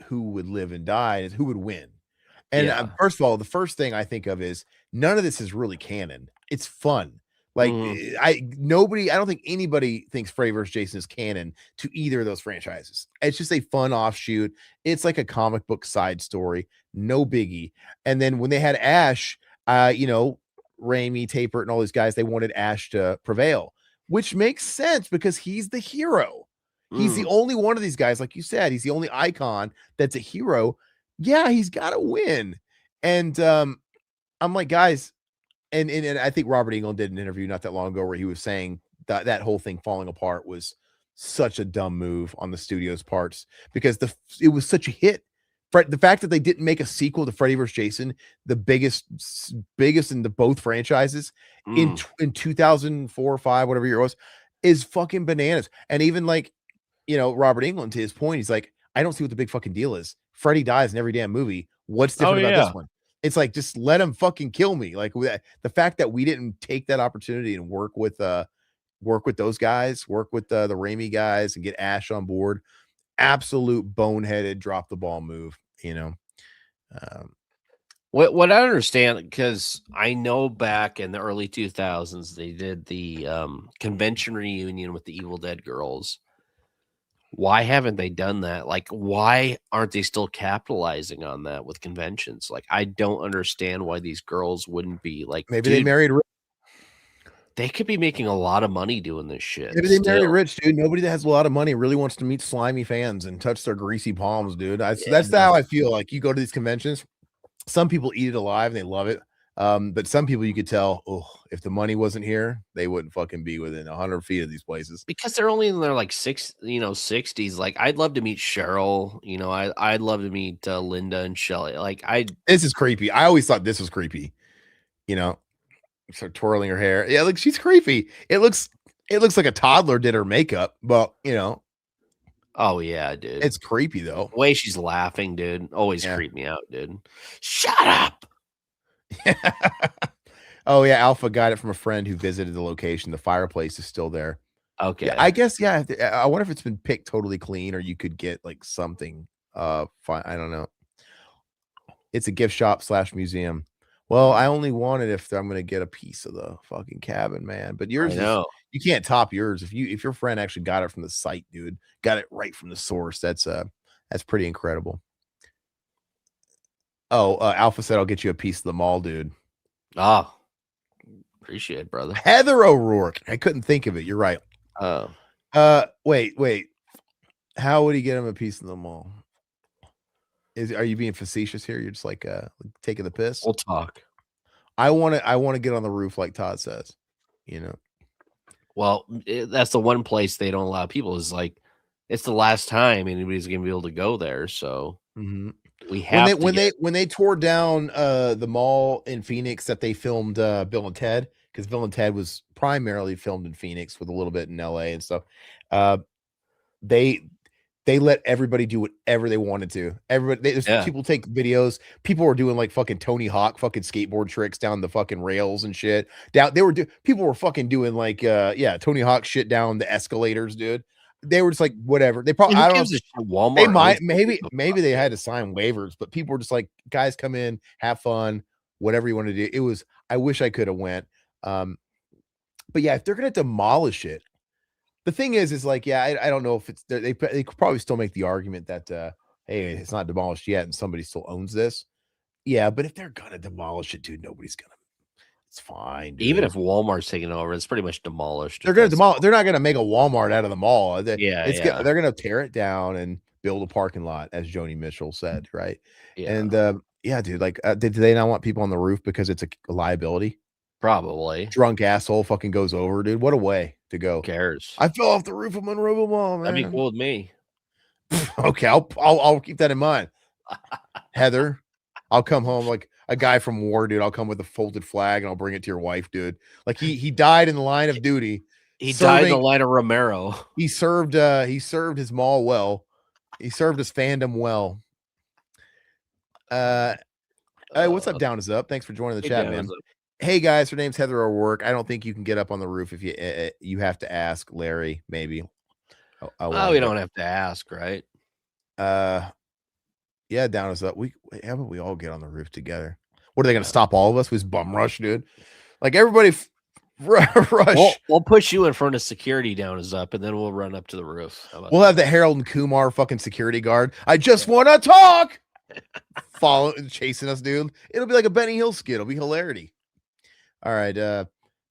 who would live and die and who would win. And first of all, the first thing I think of is none of this is really canon. It's fun. Like I don't think anybody thinks Freddy vs. Jason is canon to either of those franchises. It's just a fun offshoot. It's like a comic book side story, no biggie. And then when they had Ash, Raimi, Taper, and all these guys, they wanted Ash to prevail, which makes sense because he's the hero. He's the only one of these guys, like you said, he's the only icon that's a hero. Yeah, he's got to win. And I'm like, guys. And I think Robert Englund did an interview not that long ago where he was saying that whole thing falling apart was such a dumb move on the studio's parts because it was such a hit. The fact that they didn't make a sequel to Freddy vs. Jason, the biggest in the both franchises in 2004 or 5, whatever year it was, is fucking bananas. And even like, Robert Englund, to his point, he's like, I don't see what the big fucking deal is. Freddy dies in every damn movie. What's different about this one? It's like, just let him fucking kill me. Like the fact that we didn't take that opportunity and work with those guys, work with the Raimi guys and get Ash on board. Absolute boneheaded, drop the ball move, What I understand, because I know back in the early 2000s, they did the convention reunion with the Evil Dead girls. Why haven't they done that? Like, why aren't they still capitalizing on that with conventions? Like, I don't understand why these girls wouldn't be like, maybe they married rich. They could be making a lot of money doing this shit. Maybe they married rich, dude. Nobody that has a lot of money really wants to meet slimy fans and touch their greasy palms, dude. That's how I feel. Like, you go to these conventions, some people eat it alive and they love it. But some people you could tell, if the money wasn't here, they wouldn't fucking be within 100 feet of these places because they're only in their like 60s. Like, I'd love to meet Cheryl. I'd love to meet Linda and Shelly. Like, this is creepy. I always thought this was creepy. Start twirling her hair. Yeah, like she's creepy. It looks like a toddler did her makeup, but oh yeah, dude, it's creepy though. The way she's laughing, dude, always creep me out, dude. Shut up. Oh yeah, Alpha got it from a friend who visited the location. The fireplace is still there. Okay. I guess, I wonder if it's been picked totally clean or you could get like something fine. I don't know. It's a gift shop / museum. Well, I only want it if I'm going to get a piece of the fucking cabin, man. But yours you can't top yours. If your friend actually got it from the site, dude, got it right from the source. That's pretty incredible. Oh, Alpha said I'll get you a piece of the mall, dude. Oh, Appreciate it, brother. Heather O'Rourke. I couldn't think of it. You're right. Oh, Wait. How would he get him a piece of the mall? Are you being facetious here? You're just like taking the piss. we'll talk. I want to get on the roof like Todd says. You know. Well, that's the one place they don't allow people. Is like it's the last time anybody's gonna be able to go there. So we have when they tore down the mall in Phoenix that they filmed Bill and Ted, because Bill and Ted was primarily filmed in Phoenix with a little bit in LA and stuff. They let everybody do whatever they wanted to. People take videos. People were doing like fucking Tony Hawk fucking skateboard tricks down the fucking rails and shit. People were fucking doing like Tony Hawk shit down the escalators, dude. They were just like whatever. They probably I don't know. Walmart. They might maybe they had to sign waivers, but people were just like, guys, come in, have fun, whatever you want to do. It was. I wish I could have went. But yeah, if they're gonna demolish it. The thing is like, I don't know if it's they could probably still make the argument that hey, it's not demolished yet and somebody still owns this. Yeah, but if they're gonna demolish it, dude, nobody's gonna. It's fine. Dude. Even if Walmart's taking over, it's pretty much demolished. They're gonna demolish. They're not gonna make a Walmart out of the mall. They're gonna tear it down and build a parking lot, as Joni Mitchell said, right? Yeah. And dude, like, did they not want people on the roof because it's a liability? Probably. Drunk asshole fucking goes over, dude. What a way to go. Who cares? I fell off the roof of Monroe Mall, man. That'd be cool with me. Okay, I'll keep that in mind. Heather, I'll come home like a guy from war, dude. I'll come with a folded flag and I'll bring it to your wife, dude. Like he died in the line of duty. He died in the line of Romero. He served his mall well. He served his fandom well. Hey, what's up? Down is up. Thanks for joining the chat, man. Hey guys, her name's Heather O'Rourke. I don't think you can get up on the roof if you have to ask Larry, maybe. We don't have to ask, right? Yeah, down is up. How about we all get on the roof together? What are they gonna stop all of us with bum rush, dude? Like everybody rush. We'll push you in front of security. Down is up, and then we'll run up to the roof. We'll have the Harold and Kumar fucking security guard. I just want to talk. Chasing us, dude. It'll be like a Benny Hill skit. It'll be hilarity. All right.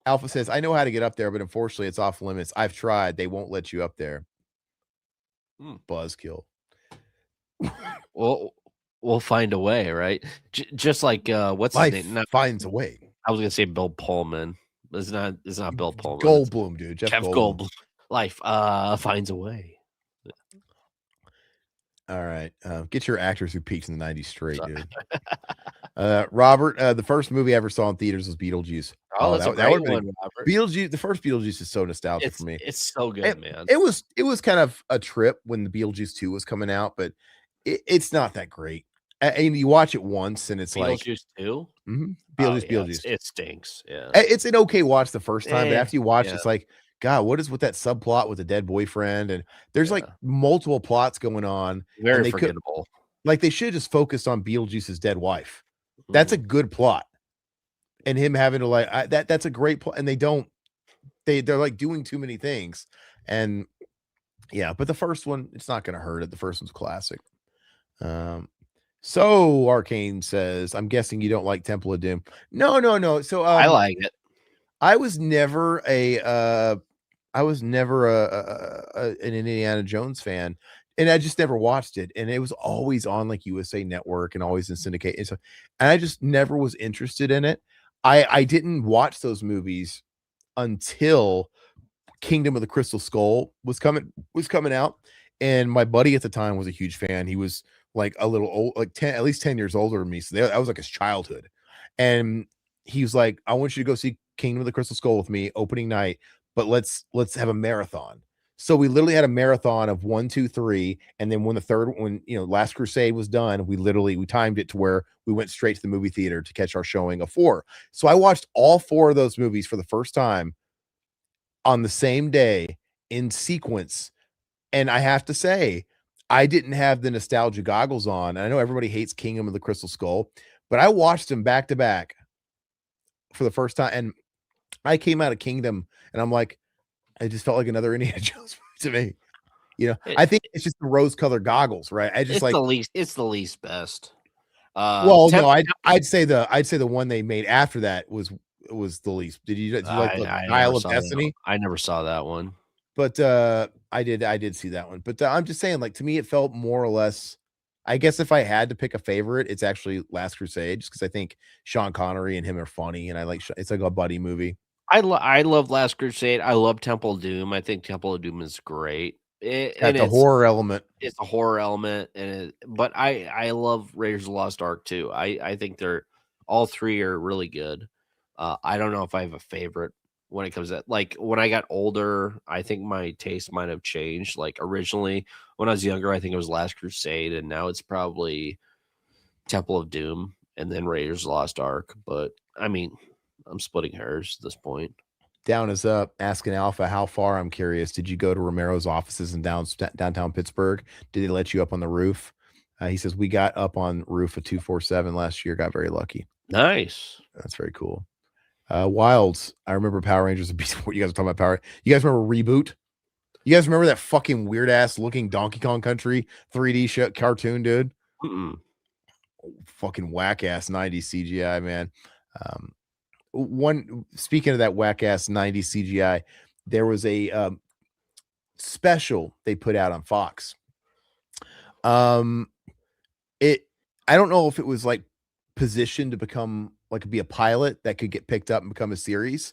Alpha says, I know how to get up there, but unfortunately it's off limits. I've tried. They won't let you up there. Buzzkill. We'll find a way, right? Just like what's Life his name? Finds a way. I was gonna say Bill Pullman. It's not Bill Pullman. Goldblum, dude. Jeff Goldblum. Life finds a way. All right. Get your actors who peaked in the 90s straight, dude. Robert, the first movie I ever saw in theaters was Beetlejuice. That's a great one, Robert. Beetlejuice, the first Beetlejuice is so nostalgic for me. It's so good, man. It was kind of a trip when the Beetlejuice 2 was coming out, but it's not that great. And you watch it once and it's Beetlejuice 2? Beetlejuice. It stinks. Yeah. It's an okay watch the first time, but after you watch it's like, God, what is with that subplot with the dead boyfriend? And there's like multiple plots going on. Very forgettable. They should have just focused on Beetlejuice's dead wife. That's a good plot. And him having to that's a great plot. And they're like doing too many things. And yeah, but the first one, it's not going to hurt it. The first one's classic. So Arcane says, I'm guessing you don't like Temple of Doom. No. So I like it. I was never an Indiana Jones fan, and I just never watched it. And it was always on like USA Network and always in syndicate. And I just never was interested in it. I didn't watch those movies until Kingdom of the Crystal Skull was coming out. And my buddy at the time was a huge fan. He was like a little old, like at least 10 years older than me. So that was like his childhood. And he was like, I want you to go see Kingdom of the Crystal Skull with me opening night, but let's have a marathon. So we literally had a marathon of 1, 2, 3. And then when Last Crusade was done, we timed it to where we went straight to the movie theater to catch our showing of 4. So I watched all 4 of those movies for the first time on the same day in sequence. And I have to say, I didn't have the nostalgia goggles on. And I know everybody hates Kingdom of the Crystal Skull, but I watched them back to back for the first time. And I came out of Kingdom and I'm like, I just felt like another Indiana Jones movie to me. I think it's just the rose-colored goggles, right? It's the least best. No, I'd say the one they made after that was was the least. Did you like the I never Dial of saw that. Destiny? I never saw that one. But I did see that one. But I'm just saying, like, to me, it felt more or less. I guess if I had to pick a favorite, it's actually Last Crusade, just because I think Sean Connery and him are funny, and I like it's like a buddy movie. I love Last Crusade. I love Temple of Doom. I think Temple of Doom is great. And Got the horror element. it's a horror element, but I love Raiders of the Lost Ark too. I think they're all three are really good. I don't know if I have a favorite when it comes to like when I got older. I think my taste might have changed. Like originally when I was younger, I think it was Last Crusade, and now it's probably Temple of Doom and then Raiders of the Lost Ark. But I mean, I'm splitting hairs at this point. Down is up. Asking Alpha, how far? I'm curious. Did you go to Romero's offices in downtown Pittsburgh? Did they let you up on the roof? He says we got up on roof of 247 last year. Got very lucky. Nice. That's very cool. Wilds. I remember Power Rangers and Beast Sport. You guys are talking about Power. You guys remember Reboot? You guys remember that fucking weird ass looking Donkey Kong Country 3D show, cartoon, dude? Mm-mm. Fucking whack ass 90s CGI, man. One speaking of that whack ass 90s CGI, there was a special they put out on Fox. It I don't know if it was like positioned to become like be a pilot that could get picked up and become a series.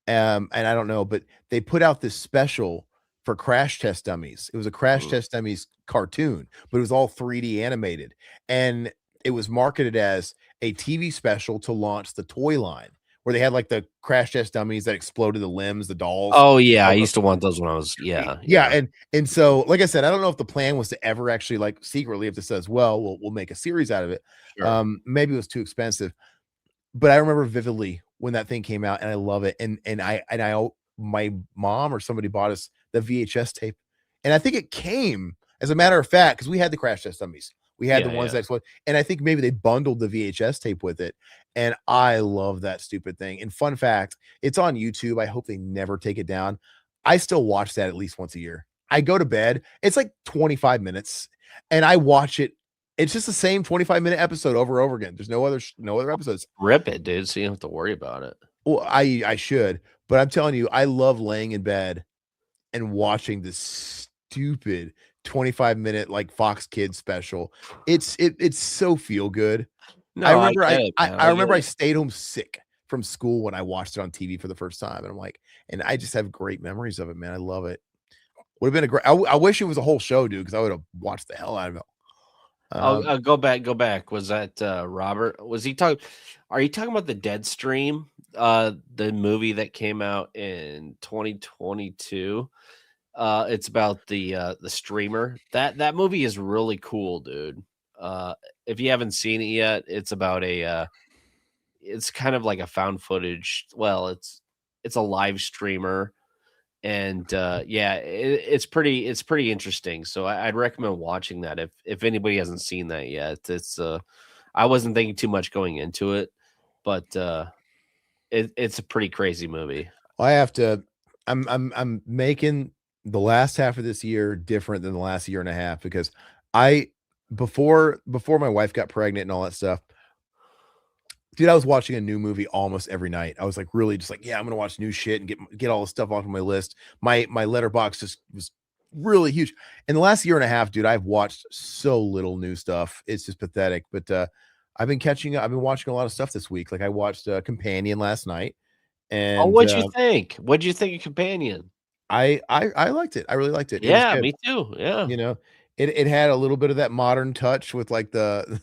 And I don't know, but they put out this special for Crash Test Dummies. It was a Crash Test Dummies cartoon, but it was all 3D animated, and it was marketed as a TV special to launch the toy line, where they had like the Crash Test Dummies that exploded the limbs, the dolls. Oh yeah, I used to want those when I was yeah. And so, like I said, I don't know if the plan was to ever actually like secretly, if this says, well, we'll make a series out of it. Sure. Maybe it was too expensive, but I remember vividly when that thing came out, and I love it. And my mom or somebody bought us the VHS tape, and I think it came as a matter of fact because we had the Crash Test Dummies. We had the ones that exploded, and I think maybe they bundled the VHS tape with it. And I love that stupid thing. And fun fact, it's on YouTube. I hope they never take it down. I still watch that at least once a year. I go to bed. It's like 25 minutes, and I watch it. It's just the same 25-minute episode over and over again. There's no other episodes. Rip it, dude. So you don't have to worry about it. Well, I should, but I'm telling you, I love laying in bed and watching this stupid 25-minute like Fox Kids special. It's so feel good. No, I remember I remember I stayed home sick from school when I watched it on TV for the first time, and I'm like, and I just have great memories of it, man. I love it. Would have been a great. I wish it was a whole show, dude, because I would have watched the hell out of it. I'll go back. Was that Robert? Was he talking? Are you talking about the Deadstream, the movie that came out in 2022? It's about the streamer. That movie is really cool, dude. If you haven't seen it yet, it's about it's kind of like a found footage. Well, it's a live streamer, and it's pretty interesting. So I'd recommend watching that if anybody hasn't seen that yet. It's I wasn't thinking too much going into it, but it's a pretty crazy movie. I have to. I'm making the last half of this year different than the last year and a half because before my wife got pregnant and all that stuff, dude, I was watching a new movie almost every night. I was like really just like, yeah, I'm gonna watch new shit and get all the stuff off of my list. My letterbox just was really huge. In the last year and a half, dude, I've watched so little new stuff. It's just pathetic. But I've been catching up. I've been watching a lot of stuff this week. Like I watched Companion last night. And what'd you think? What'd you think of Companion? I liked it. I really liked it. Yeah, it me too. Yeah. You know, it had a little bit of that modern touch with like the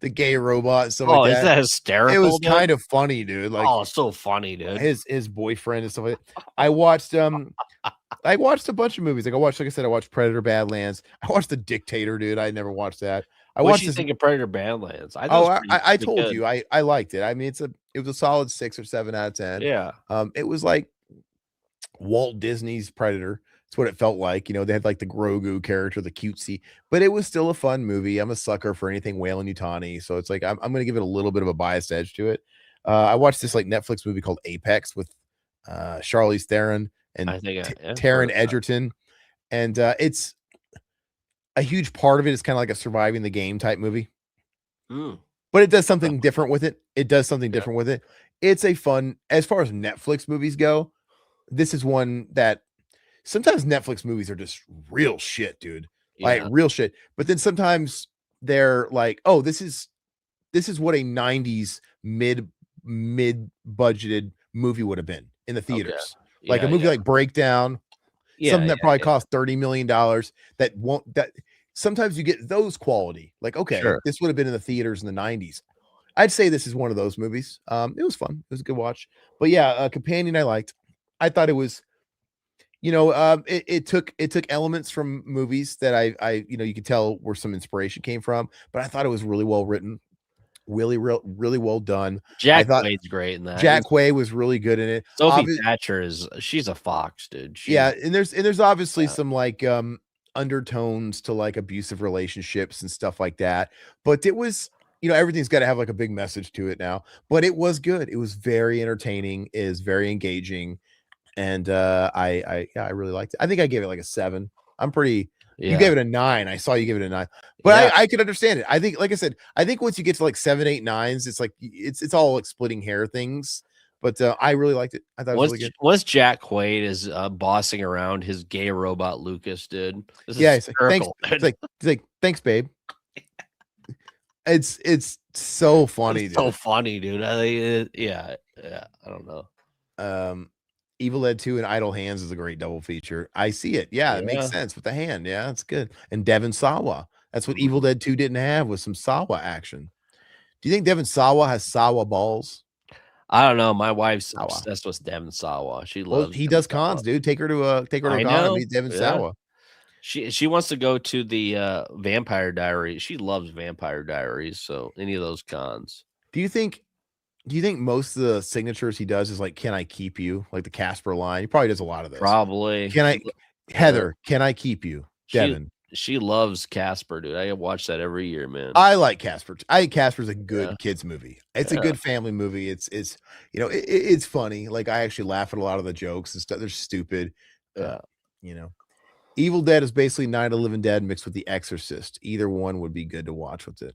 the gay robot and stuff like that. Is that hysterical? It was kind of funny, dude. Like, so funny, dude. His boyfriend and stuff like that. I watched a bunch of movies. Like I said, I watched Predator Badlands. I watched The Dictator, dude. I never watched that. What did you think of Predator Badlands? I told you I liked it. I mean, it was a solid 6 or 7 out of 10. Yeah. It was like Walt Disney's Predator. That's what it felt like. You know, they had like the Grogu character, the cutesy, but it was still a fun movie. I'm a sucker for anything Whalen-Yutani, so it's like I'm going to give it a little bit of a biased edge to it. I watched this like Netflix movie called Apex with Charlize Theron and Taron Egerton, and it's a huge part of it is kind of like a surviving the game type movie. But it does something different with it. it's a fun, as far as Netflix movies go, this is one that sometimes Netflix movies are just real shit, dude. Like Yeah. real shit. But then sometimes they're like, oh, this is what a 90s mid budgeted movie would have been in the Okay. theaters. Like a Yeah. movie Yeah. like Breakdown, Yeah. something Yeah. that probably Yeah. cost $30 million that won't that sometimes you get those quality. Like, okay, Sure. this would have been in the theaters in the 90s. I'd say this is one of those movies. It was fun. It was a good watch. But yeah, Companion I liked. I thought it was, it took elements from movies that I you could tell where some inspiration came from, but I thought it was really well written, really well done. I Jack thought Quaid's great in that. Jack Quaid was really good in it. Sophie Thatcher she's a fox, dude. Yeah, She's and there's obviously yeah. some like undertones to like abusive relationships and stuff like that. But it was, everything's got to have like a big message to it now. But it was good. It was very entertaining, is very engaging. And I really liked it. I think I gave it like a 7. I'm pretty You gave it a 9. I saw you give it a 9. But Yeah. I could understand it. I think, like I said, I think once you get to like 7, 8, 9s, it's like it's all like splitting hair things. But I really liked it. I thought it was really good. Was Jack Quaid is bossing around his gay robot Lucas, dude. This Yeah, is he's like, thanks. He's like, thanks, babe. It's so funny, It's dude. so funny, dude. Yeah. I don't know. Evil Dead 2 and Idle Hands is a great double feature. I see it. Yeah, it makes Yeah. sense with the hand. Yeah, it's good. And Devon Sawa. That's what Evil Dead 2 didn't have, was some Sawa action. Do you think Devon Sawa has Sawa balls? I don't know. My wife's Sawa. obsessed with Devon Sawa. She Well, loves he Devon does cons, Sawa. dude. Take her to a con and meet Devon Sawa. She wants to go to the Vampire Diaries. She loves Vampire Diaries, so any of those cons. Do you think most of the signatures he does is like, "Can I keep you?" Like the Casper line. He probably does a lot of this. Probably. Heather, can I keep you? Devin. She loves Casper, dude. I watch that every year, man. I like Casper. I think Casper's a good kids movie. It's a good family movie. It's funny. Like, I actually laugh at a lot of the jokes and stuff. They're stupid. Evil Dead is basically Night of the Living Dead mixed with The Exorcist. Either one would be good to watch with it.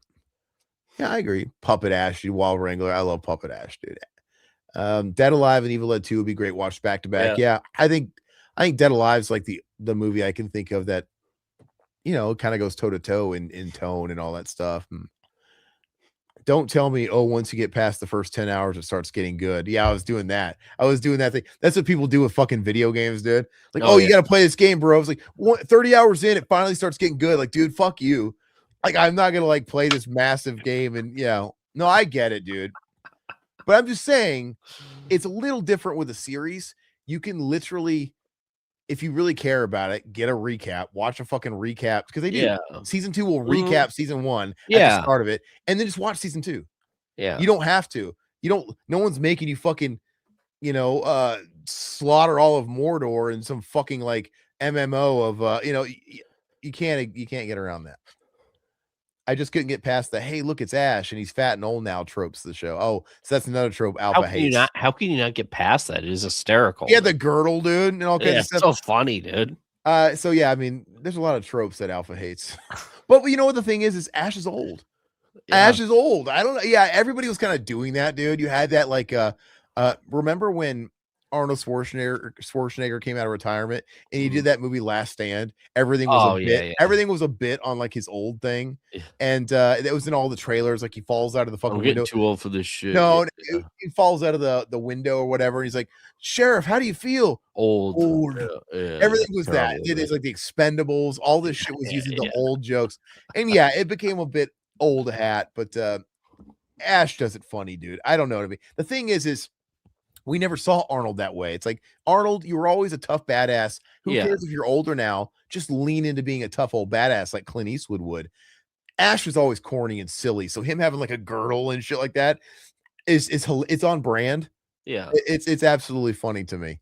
Yeah, I agree. Puppet Ash, Wild Wrangler. I love Puppet Ash, dude. Dead Alive and Evil Dead 2 would be great watched back to back. Yeah, I think Dead Alive is like the movie I can think of that, kind of goes toe to toe in tone and all that stuff. Don't tell me, once you get past the first 10 hours, it starts getting good. Yeah, I was doing that. Thing. That's what people do with fucking video games, dude. Like, you got to play this game, bro. It's like 30 hours in, it finally starts getting good. Like, dude, fuck you. Like, I'm not going to like play this massive game. And no, I get it, dude. But I'm just saying it's a little different with a series. You can literally, if you really care about it, get a recap, watch a fucking recap, because they do. Yeah. Season 2 will recap season 1 at the start of it, and then just watch season 2. Yeah. You don't have to. No one's making you fucking, slaughter all of Mordor in some fucking like MMO of you can't get around that. I just couldn't get past the, hey, look, it's Ash and he's fat and old now tropes of the show. Oh, so that's another trope Alpha hates. How can you not get past that? It is hysterical. Yeah, the girdle, dude, and all kinds of stuff. So funny, dude. So yeah, I mean, there's a lot of tropes that Alpha hates. But you know what the thing is Ash is old. Yeah. Ash is old. I don't know. Yeah, everybody was kind of doing that, dude. You had that like remember when Arnold Schwarzenegger came out of retirement and he did that movie Last Stand? Everything was a bit. Yeah. Everything was a bit on like his old thing, and that was in all the trailers. Like he falls out of the fucking window. Too old for this shit. No, he falls out of the window or whatever. And he's like, "Sheriff, how do you feel?" Old. Everything was that. It's like the Expendables. All this shit was using the old jokes, and yeah, it became a bit old hat. But Ash does it funny, dude. I don't know what I mean. The thing is we never saw Arnold that way. It's like, Arnold, you were always a tough badass. Who cares if you're older now? Just lean into being a tough old badass like Clint Eastwood would. Ash was always corny and silly. So him having like a girdle and shit like that it's on brand. Yeah. It's absolutely funny to me.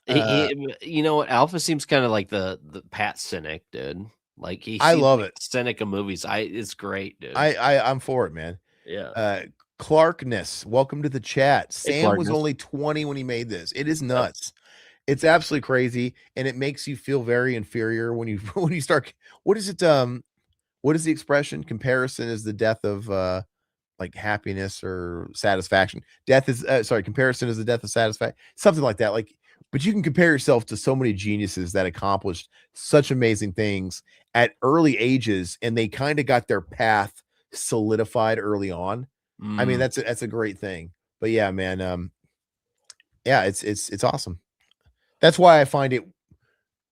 You know what? Alpha seems kind of like the Pat Cynic, dude. Like I love it. Cynic of movies. It's great, dude. I'm for it, man. Yeah. Clarkness, welcome to the chat. Sam was only 20 when he made this. It is nuts. It's absolutely crazy, and it makes you feel very inferior when you start. What is it? What is the expression? Comparison is the death of like happiness or satisfaction. Death is comparison is the death of satisfaction. Something like that. Like, but you can compare yourself to so many geniuses that accomplished such amazing things at early ages, and they kind of got their path solidified early on. I mean, Mm. that's a great thing. But yeah, man, yeah, it's awesome. That's why I find it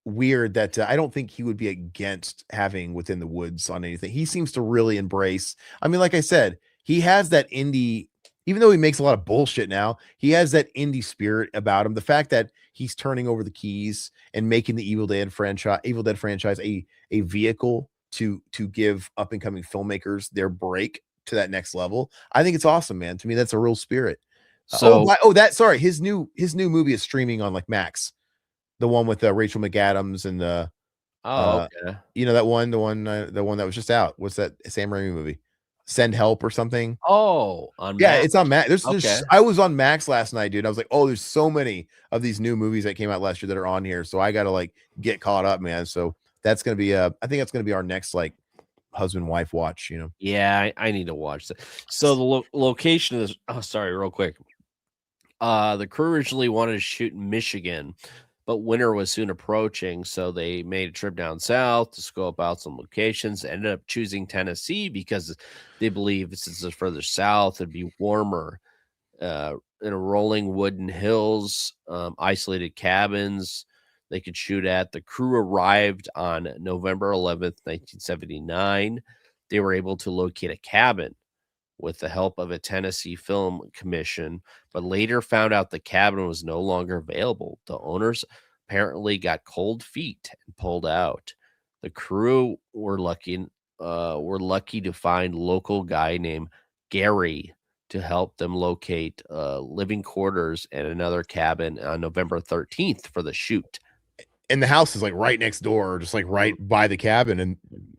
weird that I don't think he would be against having Within the Woods on anything. He seems to really embrace. I mean, like I said, he has that indie. Even though he makes a lot of bullshit now, he has that indie spirit about him. The fact that he's turning over the keys and making the Evil Dead franchise a vehicle to give up and coming filmmakers their break to that next level. I think it's awesome, man. To me, that's a real spirit. So, His new movie is streaming on like Max, the one with Rachel McAdams and oh, uh, okay. the one that was just out. What's that Sam Raimi movie? Send Help or something? Oh, on Yeah, Max. it's on Max. Okay. I was on Max last night, dude. I was like, oh, there's so many of these new movies that came out last year that are on here, so I got to like get caught up, man. So that's gonna be I think that's gonna be our next like husband wife watch. You know, Yeah, I need to watch that. So the location is, oh, sorry, real quick. The crew originally wanted to shoot in Michigan, but winter was soon approaching, so they made a trip down south to scope out some locations. Ended up choosing Tennessee because they believe since it's further south, it'd be warmer. In a rolling wooden hills, isolated cabins they could shoot at. The crew arrived on November 11th, 1979. They were able to locate a cabin with the help of a Tennessee Film Commission, but later found out the cabin was no longer available. The owners apparently got cold feet and pulled out. The crew were lucky to find local guy named Gary to help them locate living quarters and another cabin on November 13th for the shoot. and the house is like right next door, just like right by the cabin. And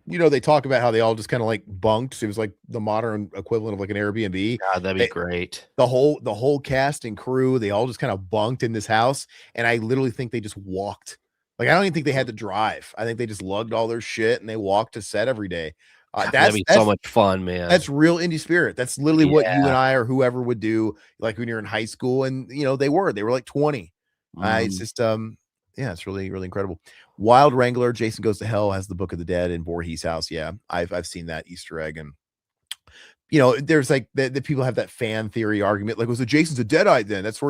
they talk about how they all just kind of like bunked. It was like the modern equivalent of like an Airbnb. God, that'd be great. The whole cast and crew, they all just kind of bunked in this house. And I literally think they just walked. Like I don't even think they had to drive. I think they just lugged all their shit and they walked to set every day. God, that'd be so much fun, man. That's real indie spirit. That's literally what you and Yeah. I or whoever would do, like when you're in high school. And they were like 20. It's Mm. just yeah, it's really, really incredible. Wild Wrangler, Jason Goes to Hell has the Book of the Dead in Voorhees' house. Yeah, I've seen that Easter egg. And there's like the people have that fan theory argument, like, was it Jason's a deadite then? That's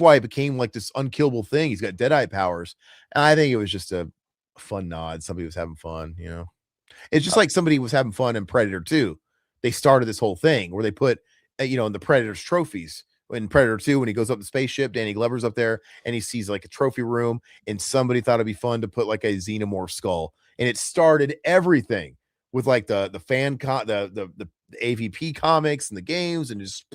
why it became like this unkillable thing. He's got deadite powers. And I think it was just a fun nod. Somebody was having fun, It's just like somebody was having fun in Predator 2. They started this whole thing where they put, in the Predator's trophies. In Predator 2, when he goes up the spaceship, Danny Glover's up there and he sees like a trophy room, and somebody thought it'd be fun to put like a xenomorph skull. And it started everything with like the AVP comics and the games, and just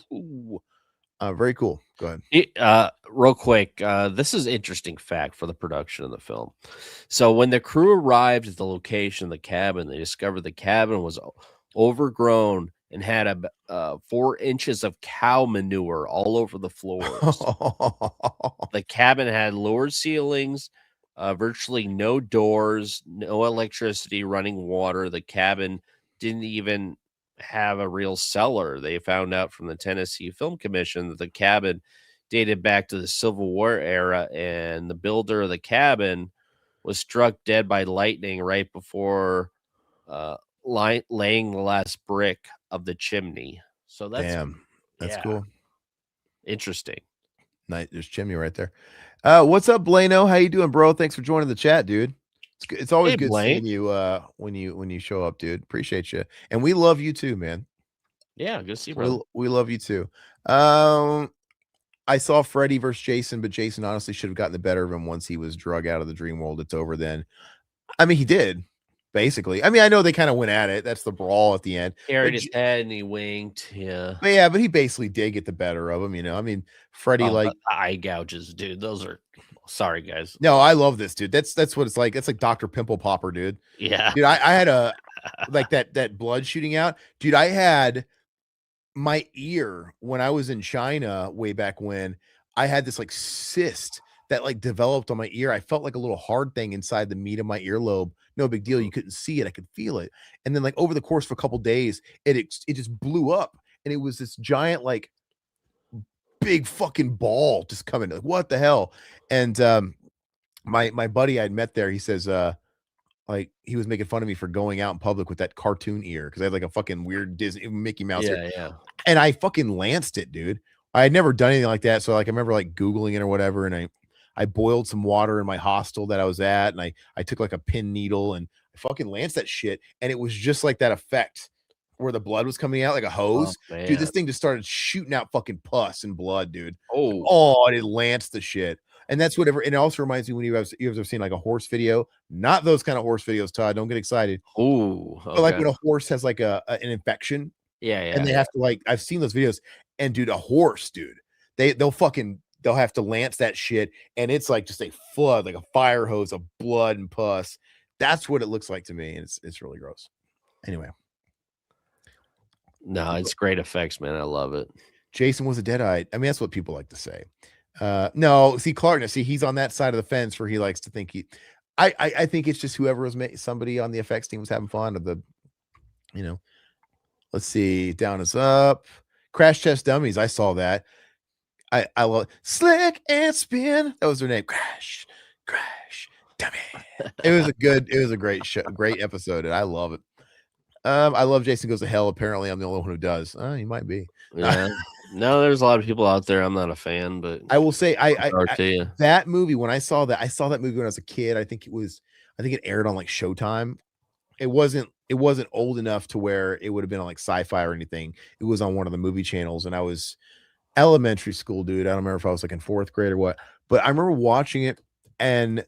very cool. Go ahead. Real quick, this is interesting fact for the production of the film. So when the crew arrived at the location of the cabin, they discovered the cabin was overgrown and had 4 inches of cow manure all over the floors. The cabin had lower ceilings, virtually no doors, no electricity, running water. The cabin didn't even have a real cellar. They found out from the Tennessee Film Commission that the cabin dated back to the Civil War era, and the builder of the cabin was struck dead by lightning right before laying the last brick of the chimney. So Damn, that's cool. Interesting. Nice. There's chimney right there. What's up, Blano? How you doing, bro? Thanks for joining the chat, dude. It's always Hey, good Blaine. seeing you when you show up, dude. Appreciate you, and we love you too, man. Yeah, good to see you, brother. We love you too. I saw Freddy versus Jason, but Jason honestly should have gotten the better of him once he was drug out of the dream world. It's over then. I mean, he did, basically. I mean, I know they kind of went at it. That's the brawl at the end. Carried his head and he winked. Yeah. But he basically did get the better of him, I mean, Freddy, like, the eye gouges, dude. Those are, sorry, guys. No, I love this, dude. That's what it's like. It's like Dr. Pimple Popper, dude. Yeah. Dude, I had a like that blood shooting out. Dude, I had my ear when I was in China way back when. I had this like cyst that like developed on my ear. I felt like a little hard thing inside the meat of my earlobe. No big deal. You couldn't see it. I could feel it. And then like over the course of a couple days, it just blew up. and it was this giant, like, big fucking ball just coming. Like, what the hell? And my buddy I'd met there, he says, like he was making fun of me for going out in public with that cartoon ear because I had like a fucking weird Disney Mickey Mouse ear, Yeah. and I fucking lanced it, dude. I had never done anything like that, so like I remember like Googling it or whatever, and I boiled some water in my hostel that I was at, and I took like a pin needle and I fucking lanced that shit, and it was just like that effect where the blood was coming out like a Oh hose. Dude, man. this thing just started shooting out fucking pus and blood, dude. Oh. Oh, and it lanced the shit. And that's whatever. And it also reminds me when you guys have seen like a horse video, not those kind of horse videos, Todd. Don't get excited. Oh. But like Okay. when a horse has like an infection Yeah. and they have to like, I've seen those videos, and dude, a horse, dude, they'll have to lance that shit, and it's like just a flood, like a fire hose of blood and pus. That's what it looks like to me, and it's really gross. Anyway, No, it's great effects, man. I love it. Jason was a deadite. I mean, that's what people like to say. No, see Clark. See, he's on that side of the fence where he likes to think he. I think it's just whoever was somebody on the effects team was having fun. Of the, you know, let's see. Down is up. Crash Test Dummies. I saw that. I love Slick and Spin. That was their name. Crash Dummy. It was a great show, great episode, and I love it. I love Jason Goes to Hell. Apparently, I'm the only one who does. He might be. Yeah. No, there's a lot of people out there. I'm not a fan, but I will say, that movie, when I saw that movie when I was a kid. I think it aired on like Showtime. It wasn't old enough to where it would have been on like Sci-Fi or anything. It was on one of the movie channels, and I was elementary school, dude. I don't remember if I was like in fourth grade or what, but I remember watching it, and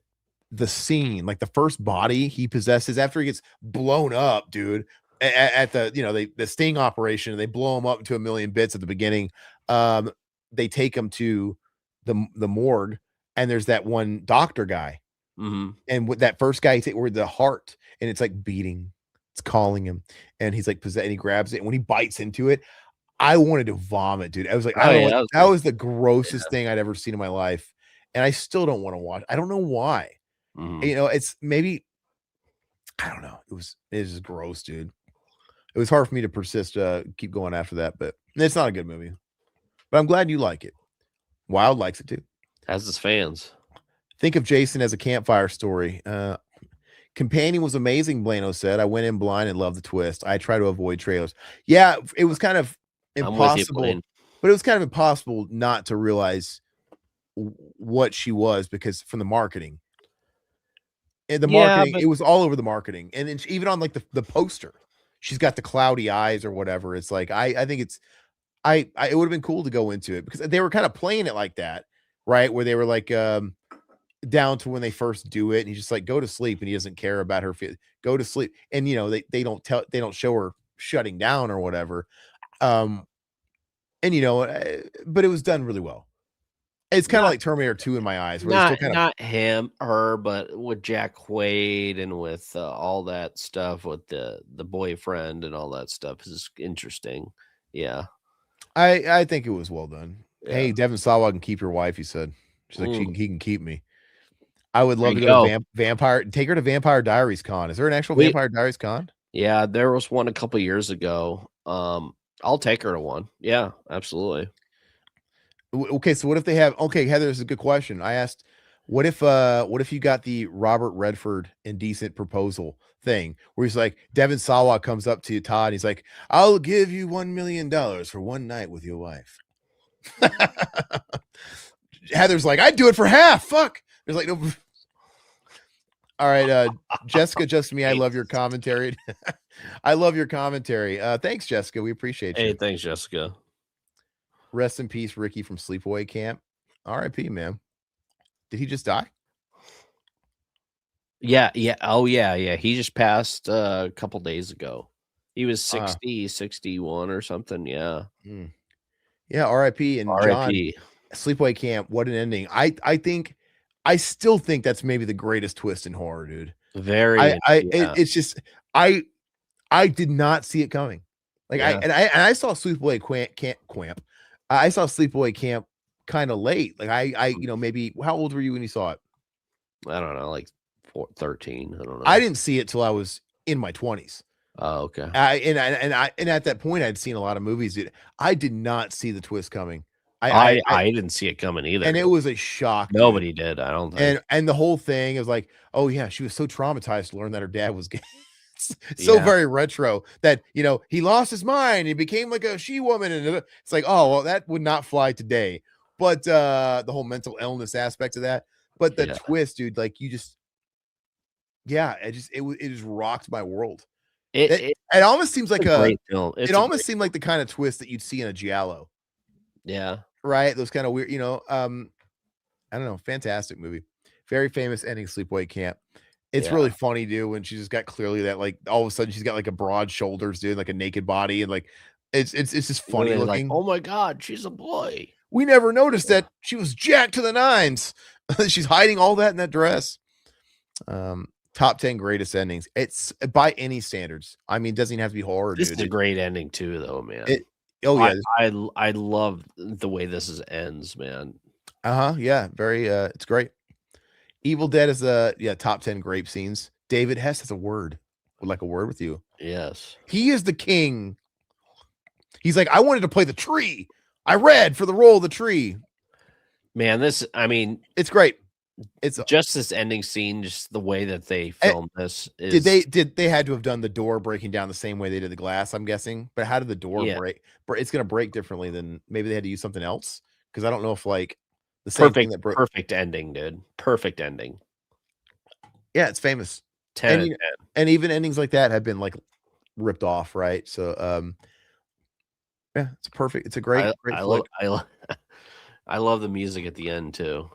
the scene, like the first body he possesses after he gets blown up, dude, at the the sting operation, and they blow him up into a million bits at the beginning. They take him to the morgue, and there's that one doctor guy, and with that first guy, where the heart, and it's like beating, it's calling him, and he's like and he grabs it, and when he bites into it, I wanted to vomit, dude. I was like, Oh, I don't yeah, know, that was that good. was the grossest thing I'd ever seen in my life, and I still don't want to watch. I don't know why. It's maybe, I don't know. It's just gross, dude. It was hard for me to persist, keep going after that, but it's not a good movie. But I'm glad you like it. Wild likes it too. Has his fans. Think of Jason as a campfire story. Companion was amazing, Blano said. I went in blind and loved the twist. I try to avoid trailers. Yeah, it was kind of I'm with you, impossible, Blaine. but it was kind of impossible not to realize what she was, because from the marketing. And the marketing, but it was all over the marketing. And then even on like the poster, she's got the cloudy eyes or whatever. It's like, I think it's, it would have been cool to go into it, because they were kind of playing it like that, right? Where they were like, down to when they first do it, and he's just like, go to sleep, and he doesn't care about her. Go to sleep. And they don't show her shutting down or whatever. And but it was done really well. It's kind of like Terminator 2 in my eyes, where they still not her, but with Jack Quaid and with all that stuff with the boyfriend and all that stuff is interesting. Yeah. I think it was well done. Yeah. Hey, Devin Sawa can keep your wife, he said. She's like, he can keep me. I would love There to you go go. to Vampire. Take her to Vampire Diaries Con. Is there an actual Vampire Diaries Con? Yeah, there was one a couple years ago. I'll take her to one. Yeah, absolutely. Okay, so what if they have? Okay, Heather, this is a good question. I asked, what if you got the Robert Redford Indecent Proposal thing, where he's like, Devin Sawa comes up to Todd, he's like, I'll give you $1 million for one night with your wife. Heather's like, I'd do it for half. Fuck. There's like no. All right, Jessica, just me. I love your commentary. I love your commentary. Thanks, Jessica. We appreciate you. Hey, thanks, Jessica. Rest in peace, Ricky from Sleepaway Camp. R.I.P. man. Did he just die? Yeah. Oh, yeah. He just passed a couple days ago. He was 60, 61 or something. Yeah. Yeah, R.I.P. And R.I.P. John, Sleepaway Camp. What an ending. I still think that's maybe the greatest twist in horror, dude. It's just I did not see it coming. Like I saw Sleepaway Camp. I saw Sleepaway Camp kind of late. Like maybe, how old were you when you saw it? I don't know, like 13. I don't know. I didn't see it till I was in my 20s. Oh, okay. And at that point, I'd seen a lot of movies. Dude. I did not see the twist coming. I didn't see it coming either. And it was a shock. Nobody did, I don't think. And the whole thing is like, oh yeah, she was so traumatized to learn that her dad was gay. So Yeah. very retro that, you know, he lost his mind. He became like a she woman. And it's like, oh, well, that would not fly today. But the whole mental illness aspect of that. But the twist, dude, like you just, yeah, it just rocked my world. It almost seems like a great film. It almost seemed like the kind of twist that you'd see in a giallo. Yeah. Right? Those kind of weird, you know, I don't know, fantastic movie. Very famous ending, Sleepaway Camp. It's really funny, dude, when she's just got clearly that, like, all of a sudden she's got like a broad shoulders, dude, like a naked body, and like it's just funny looking. Like, oh my god, she's a boy. We never noticed that she was jacked to the nines. She's hiding all that in that dress. Top 10 greatest endings. It's by any standards. I mean, it doesn't even have to be horror. This dude. is a great ending too, though, man. Oh yeah, I love the way this ends, man. Yeah, very. It's great. Evil Dead is top 10 grape scenes. David Hess has a word. Would like a word with you. Yes, he is the king. He's like, I wanted to play the tree. I read for the role of the tree. Man, I mean, it's great. It's just this ending scene, just the way that they filmed this. Did they had to have done the door breaking down the same way they did the glass? I'm guessing, but how did the door break? It's going to break differently than maybe they had to use something else, because I don't know if like the same thing that broke. Perfect ending, dude. Perfect ending. Yeah, it's famous. 10 and 10. And even endings like that have been like ripped off, right? So yeah, it's perfect. It's a great flick. I love the music at the end too.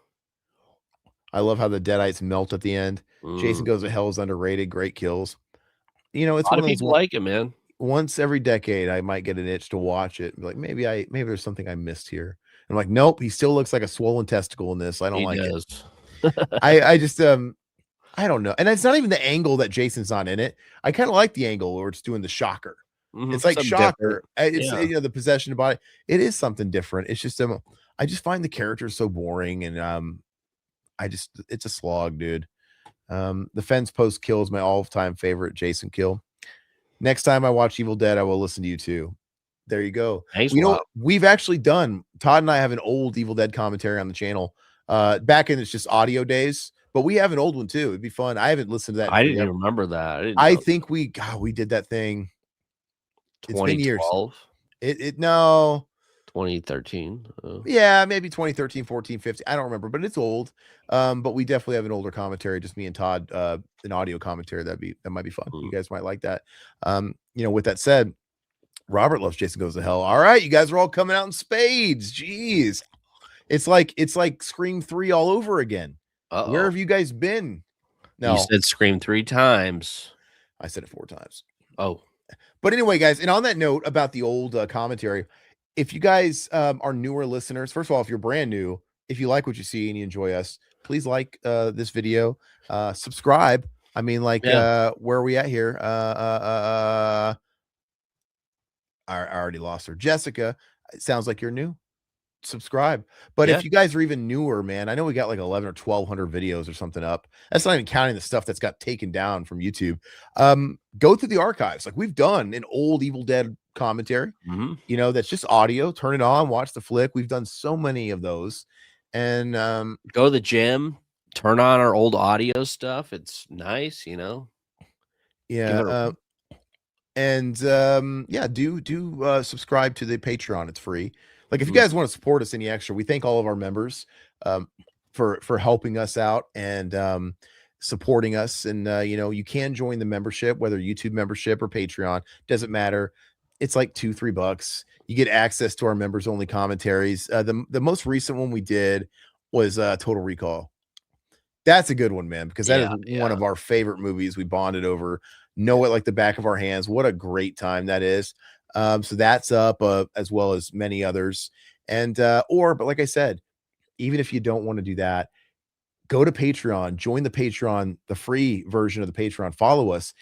I love how the deadites melt at the end. Jason Goes to Hell is underrated. Great kills. You know, it's a lot of people like it, man. Once every decade, I might get an itch to watch it. Like maybe there's something I missed here. I'm like, nope, he still looks like a swollen testicle in this. I don't like it. I just I don't know. And it's not even the angle that Jason's not in it. I kind of like the angle where it's doing the shocker. It's like shocker. It's you know, the possession of body. It is something different. It's just I just find the characters so boring, and it's a slog, dude. The fence post kill is my all-time favorite Jason kill. Next time I watch Evil Dead, I will listen to you too. There you go. Thanks, you know, we've actually done, Todd and I have an old Evil Dead commentary on the channel. Back in it's just audio days, but we have an old one too. It'd be fun. I haven't listened to that. I didn't even remember that. I think we did that thing. 2012. No. 2013. Yeah, maybe 2013, 14, 15. I don't remember, but it's old. But we definitely have an older commentary, just me and Todd, an audio commentary. That might be fun. You guys might like that. You know, with that said, Robert loves Jason Goes to Hell. All right, you guys are all coming out in spades. Jeez. It's like Scream 3 all over again. Where have you guys been? No. You said Scream 3 times. I said it 4 times. Oh. But anyway, guys, and on that note about the old commentary, if you guys are newer listeners, first of all, if you're brand new, if you like what you see and you enjoy us, please like this video, subscribe. I mean, like, where are we at here? I already lost her. Jessica, it sounds like you're new. Subscribe. But if you guys are even newer, man, I know we got like 11 or 1200 videos or something up. That's not even counting the stuff that's got taken down from YouTube. Go through the archives. Like, we've done an old Evil Dead commentary, you know, that's just audio. Turn it on, watch the flick. We've done so many of those. And go to the gym, turn on our old audio stuff. It's nice, you know. Yeah. Do subscribe to the Patreon. It's free. Like, if you guys want to support us any extra, we thank all of our members for helping us out and supporting us. And you know, you can join the membership, whether YouTube membership or Patreon, doesn't matter. It's like $2-3. You get access to our members only commentaries. The most recent one we did was Total Recall. That's a good one, man, because that is one of our favorite movies. We bonded over, know it like the back of our hands. What a great time that is. So that's up, as well as many others. And but like I said, even if you don't want to do that, go to Patreon, join the Patreon, the free version of the Patreon, follow us.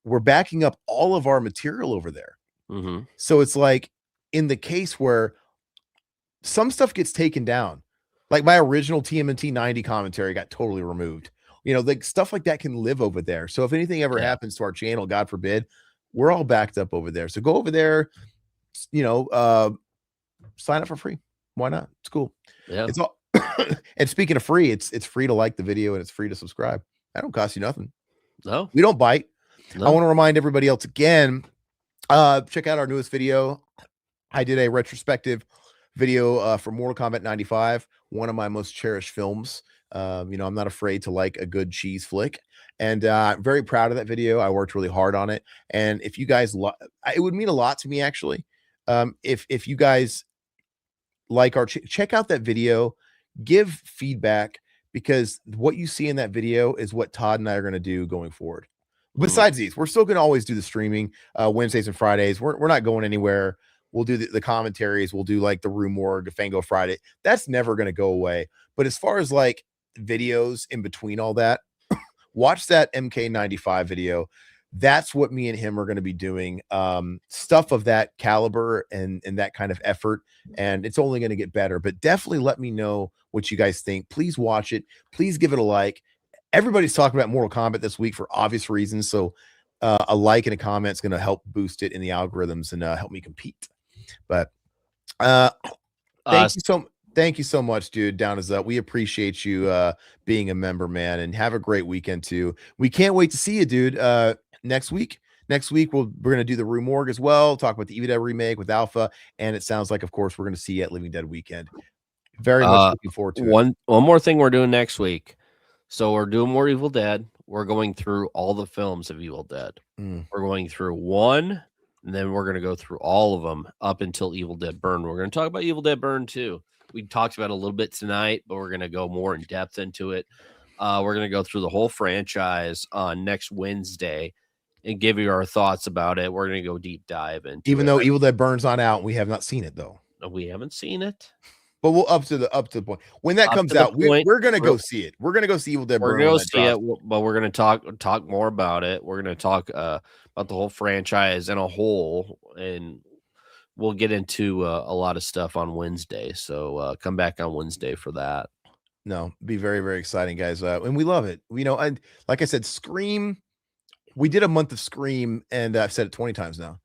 We're backing up all of our material over there. So it's like, in the case where some stuff gets taken down, like my original TMNT 90 commentary got totally removed, you know, like stuff like that can live over there. So if anything ever happens to our channel, God forbid, We're all backed up over there. So go over there, sign up for free. Why not? It's cool. Yeah. It's all and speaking of free, it's free to like the video and it's free to subscribe. That don't cost you nothing. No. We don't bite. No. I want to remind everybody else again, check out our newest video. I did a retrospective video for Mortal Kombat 95, one of my most cherished films. I'm not afraid to like a good cheese flick, and I'm very proud of that video. I worked really hard on it, and if you guys, it would mean a lot to me actually. If you guys like our, check out that video, give feedback, because what you see in that video is what Todd and I are going to do going forward. Besides these, we're still going to always do the streaming Wednesdays and Fridays. We're not going anywhere. We'll do the commentaries. We'll do like the Rue Morgue, Fango Friday. That's never going to go away. But as far as like videos in between all that, watch that MK95 video. That's what me and him are going to be doing. Stuff of that caliber and that kind of effort. And it's only going to get better. But definitely let me know what you guys think. Please watch it. Please give it a like. Everybody's talking about Mortal Kombat this week for obvious reasons. So a like and a comment is going to help boost it in the algorithms and help me compete. But thank you so much, dude. Down is up. We appreciate you being a member, man, and have a great weekend too. We can't wait to see you, dude. Next week we're going to do the Rue Morgue as well, talk about the Evil Dead remake with Alpha, and it sounds like, of course, we're going to see you at Living Dead weekend. Very much looking forward to it. One more thing we're doing next week. So we're doing more Evil Dead. We're going through all the films of Evil Dead. We're going through one, and then we're going to go through all of them up until Evil Dead Burn. We're going to talk about Evil Dead Burn too. We talked about it a little bit tonight, but we're going to go more in depth into it. We're going to go through the whole franchise on next Wednesday and give you our thoughts about it. We're going to go deep dive into Even though Evil Dead Burn's not out, we have not seen it though. We haven't seen it. But we'll up to the point when that comes out. We're gonna go see it. We're gonna go see Evil Dead. We're gonna go see it, but we're gonna talk more about it. We're gonna talk about the whole franchise in a whole, and we'll get into a lot of stuff on Wednesday. So come back on Wednesday for that. No, be very, very exciting, guys. And we love it. And like I said, Scream. We did a month of Scream, and I've said it 20 times now.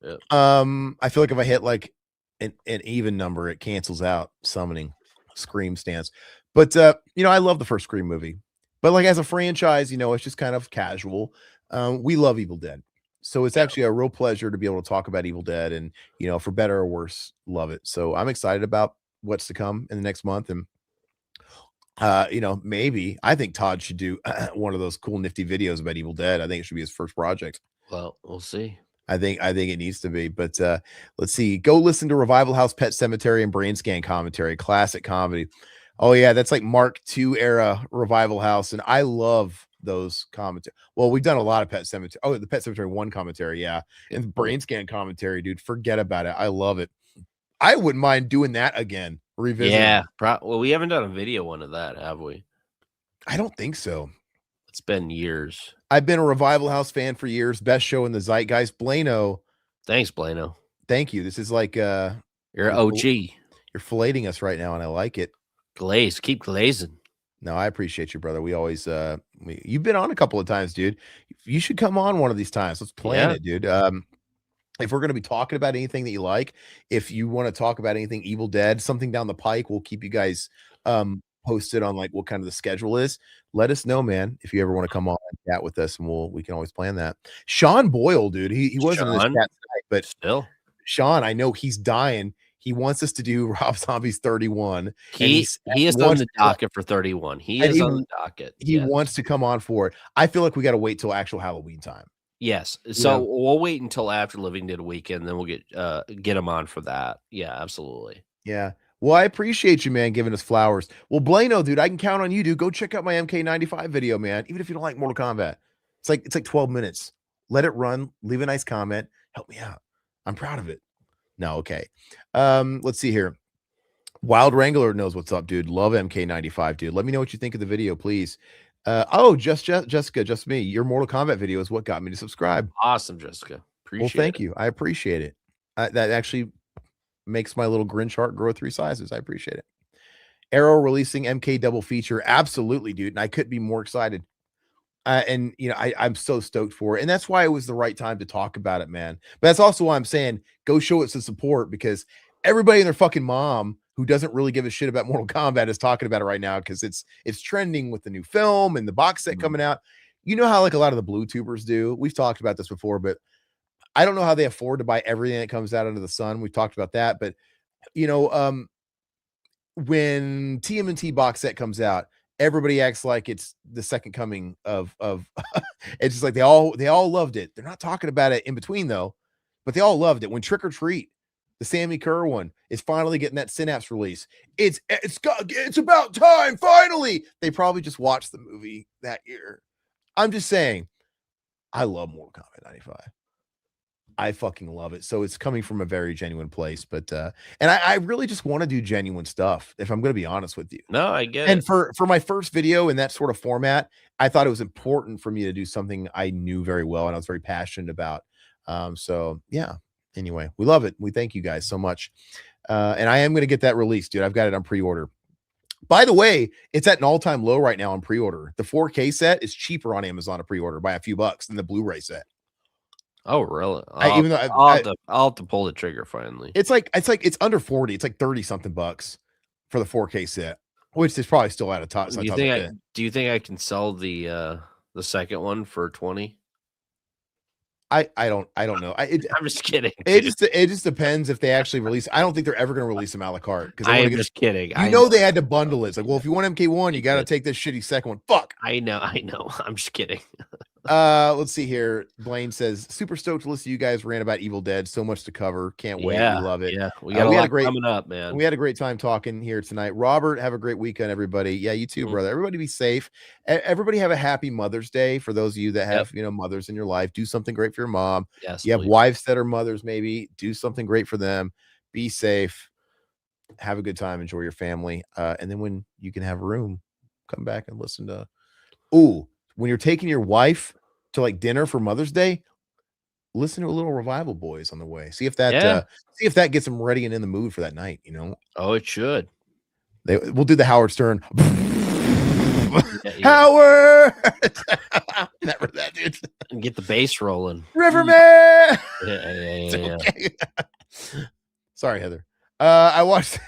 Yep. I feel like if I hit like an even number, it cancels out summoning Scream stance. But I love the first Scream movie, but like as a franchise, it's just kind of casual. We love Evil Dead, so it's actually a real pleasure to be able to talk about Evil Dead, and for better or worse, love it. So I'm excited about what's to come in the next month. And maybe I think Todd should do one of those cool nifty videos about Evil Dead. I think it should be his first project. Well, we'll see. I think it needs to be, but let's see. Go listen to Revival House, Pet Cemetery, and Brain Scan commentary, classic comedy. Oh yeah, that's like Mark II era Revival House, and I love those commentary. Well, we've done a lot of Pet Cemetery. Oh, the Pet Cemetery 1 commentary, yeah, and Brain Scan commentary, dude. Forget about it. I love it. I wouldn't mind doing that again. Revisit. Yeah. Well, we haven't done a video one of that, have we? I don't think so. It's been years. I've been a Revival House fan for years. Best show in the zeitgeist. Blano. Thanks, Blano. Thank you. This is like you're OG. You're filleting us right now, and I like it. Glaze. Keep glazing. No, I appreciate you, brother. We always you've been on a couple of times, dude. You should come on one of these times. Let's plan it, dude. If we're going to be talking about anything that you like, if you want to talk about anything Evil Dead, something down the pike, we'll keep you guys posted on like what kind of the schedule is. Let us know, man, if you ever want to come on and chat with us, and we can always plan that. Sean Boyle, dude, he wasn't in this chat tonight, but still, Sean, I know he's dying. He wants us to do Rob Zombie's 31. He is on the docket for 31. He is on the docket. He wants to come on for it. I feel like we got to wait till actual Halloween time. Yes. So we'll wait until after Living Dead weekend, then we'll get him on for that. Yeah, absolutely. Yeah. Well, I appreciate you, man, giving us flowers. Well, Blano, dude, I can count on you, dude. Go check out my MK95 video, man. Even if you don't like Mortal Kombat. It's like 12 minutes. Let it run. Leave a nice comment. Help me out. I'm proud of it. No, okay. Let's see here. Wild Wrangler knows what's up, dude. Love MK95, dude. Let me know what you think of the video, please. Jessica, just me. Your Mortal Kombat video is what got me to subscribe. Awesome, Jessica. Thank you. I appreciate it. That actually makes my little Grinch heart grow 3 sizes. I appreciate it. Arrow releasing MK double feature. Absolutely, dude. And I couldn't be more excited. And you know, I'm so stoked for it, and that's why it was the right time to talk about it, man. But that's also why I'm saying go show it some support, because everybody and their fucking mom who doesn't really give a shit about Mortal Kombat is talking about it right now because it's trending with the new film and the box set coming out. You know how like a lot of the blue tubers do. We've talked about this before, but I don't know how they afford to buy everything that comes out under the sun. We've talked about that, but you know, when TMNT box set comes out, everybody acts like it's the second coming of it's just like they all loved it. They're not talking about it in between though, but they all loved it. When Trick or Treat, the Sammy Kerr one, is finally getting that Synapse release. It's about time, finally. They probably just watched the movie that year. I'm just saying, I love Mortal Kombat 95. I fucking love it. So it's coming from a very genuine place, but and I really just want to do genuine stuff, if I'm going to be honest with you. No, I get And it. for my first video in that sort of format, I thought it was important for me to do something I knew very well and I was very passionate about. So yeah. Anyway, we love it. We thank you guys so much. And I am going to get that released, dude. I've got it on pre-order. By the way, it's at an all-time low right now on pre-order. The 4K set is cheaper on Amazon to pre-order by a few bucks than the Blu-ray set. Oh, really? Even though I'll have to pull the trigger finally. it's under 40. It's like 30 something bucks for the 4K set, which is probably still out of top. Do you think I can sell the second one for 20? I don't know. I'm just kidding. It just depends if they actually release. I don't think they're ever going to release them a la carte because I'm just kidding. You know they had to bundle it. It's like, well, if you want MK1, you got to take this shitty second one. Fuck. I know. I'm just kidding. Let's see here. Blaine says, super stoked to listen to you guys rant about Evil Dead. So much to cover. Can't wait. We love it. Yeah, we got a lot coming up, man. We had a great time talking here tonight. Robert, have a great weekend, everybody. Yeah, you too, brother. Everybody be safe. Everybody have a happy Mother's Day. For those of you that have, mothers in your life, do something great for your mom. Yes, you have wives that are mothers, maybe do something great for them. Be safe. Have a good time. Enjoy your family. And then when you can have room, come back and listen to. When you're taking your wife to like dinner for Mother's Day, listen to a little Revival Boys on the way. See if that gets them ready and in the mood for that night. Oh, it should. We'll do the Howard Stern. Howard. Never that, dude. And get the bass rolling. Riverman. Yeah. Okay. Sorry, Heather. I watched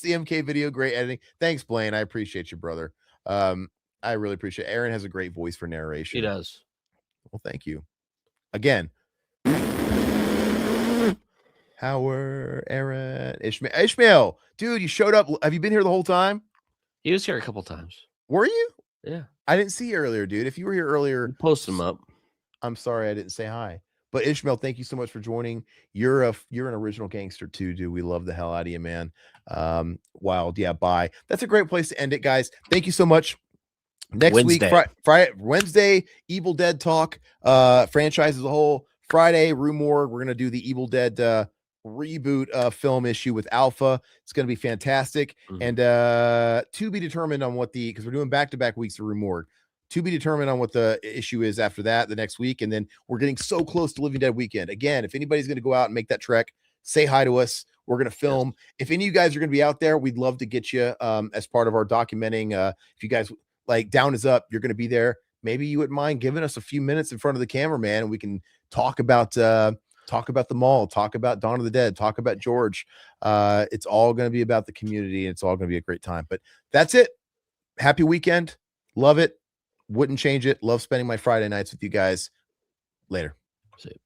the MK video. Great editing. Thanks, Blaine. I appreciate you, brother. I really appreciate it. Aaron has a great voice for narration. He does. Well, thank you. Again. Howard, Aaron, Ishmael. Dude, you showed up. Have you been here the whole time? He was here a couple times. Were you? Yeah. I didn't see you earlier, dude. If you were here earlier, post them up. I'm sorry I didn't say hi. But Ishmael, thank you so much for joining. You're an original gangster too, dude. We love the hell out of you, man. Wild, yeah. Bye. That's a great place to end it, guys. Thank you so much. Next Wednesday. week, Friday, Wednesday, Evil Dead talk, franchise as a whole. Friday, Room Morgue. We're gonna do the Evil Dead reboot film issue with Alpha. It's gonna be fantastic. And to be determined on what because we're doing back-to-back weeks of Room Morgue. To be determined on what the issue is after that, the next week. And then we're getting so close to Living Dead weekend. Again, if anybody's gonna go out and make that trek, say hi to us. We're gonna film. If any of you guys are gonna be out there, we'd love to get you as part of our documenting. If you guys like Down is Up, you're going to be there. Maybe you wouldn't mind giving us a few minutes in front of the camera, man, and we can talk about the mall, talk about Dawn of the Dead, talk about George. It's all going to be about the community, and it's all going to be a great time. But that's it. Happy weekend. Love it. Wouldn't change it. Love spending my Friday nights with you guys. Later. See you.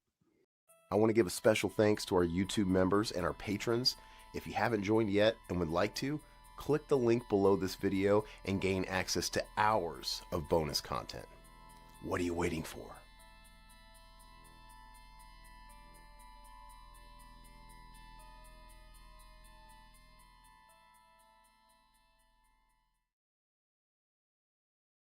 I want to give a special thanks to our YouTube members and our patrons. If you haven't joined yet and would like to, click the link below this video and gain access to hours of bonus content. What are you waiting for?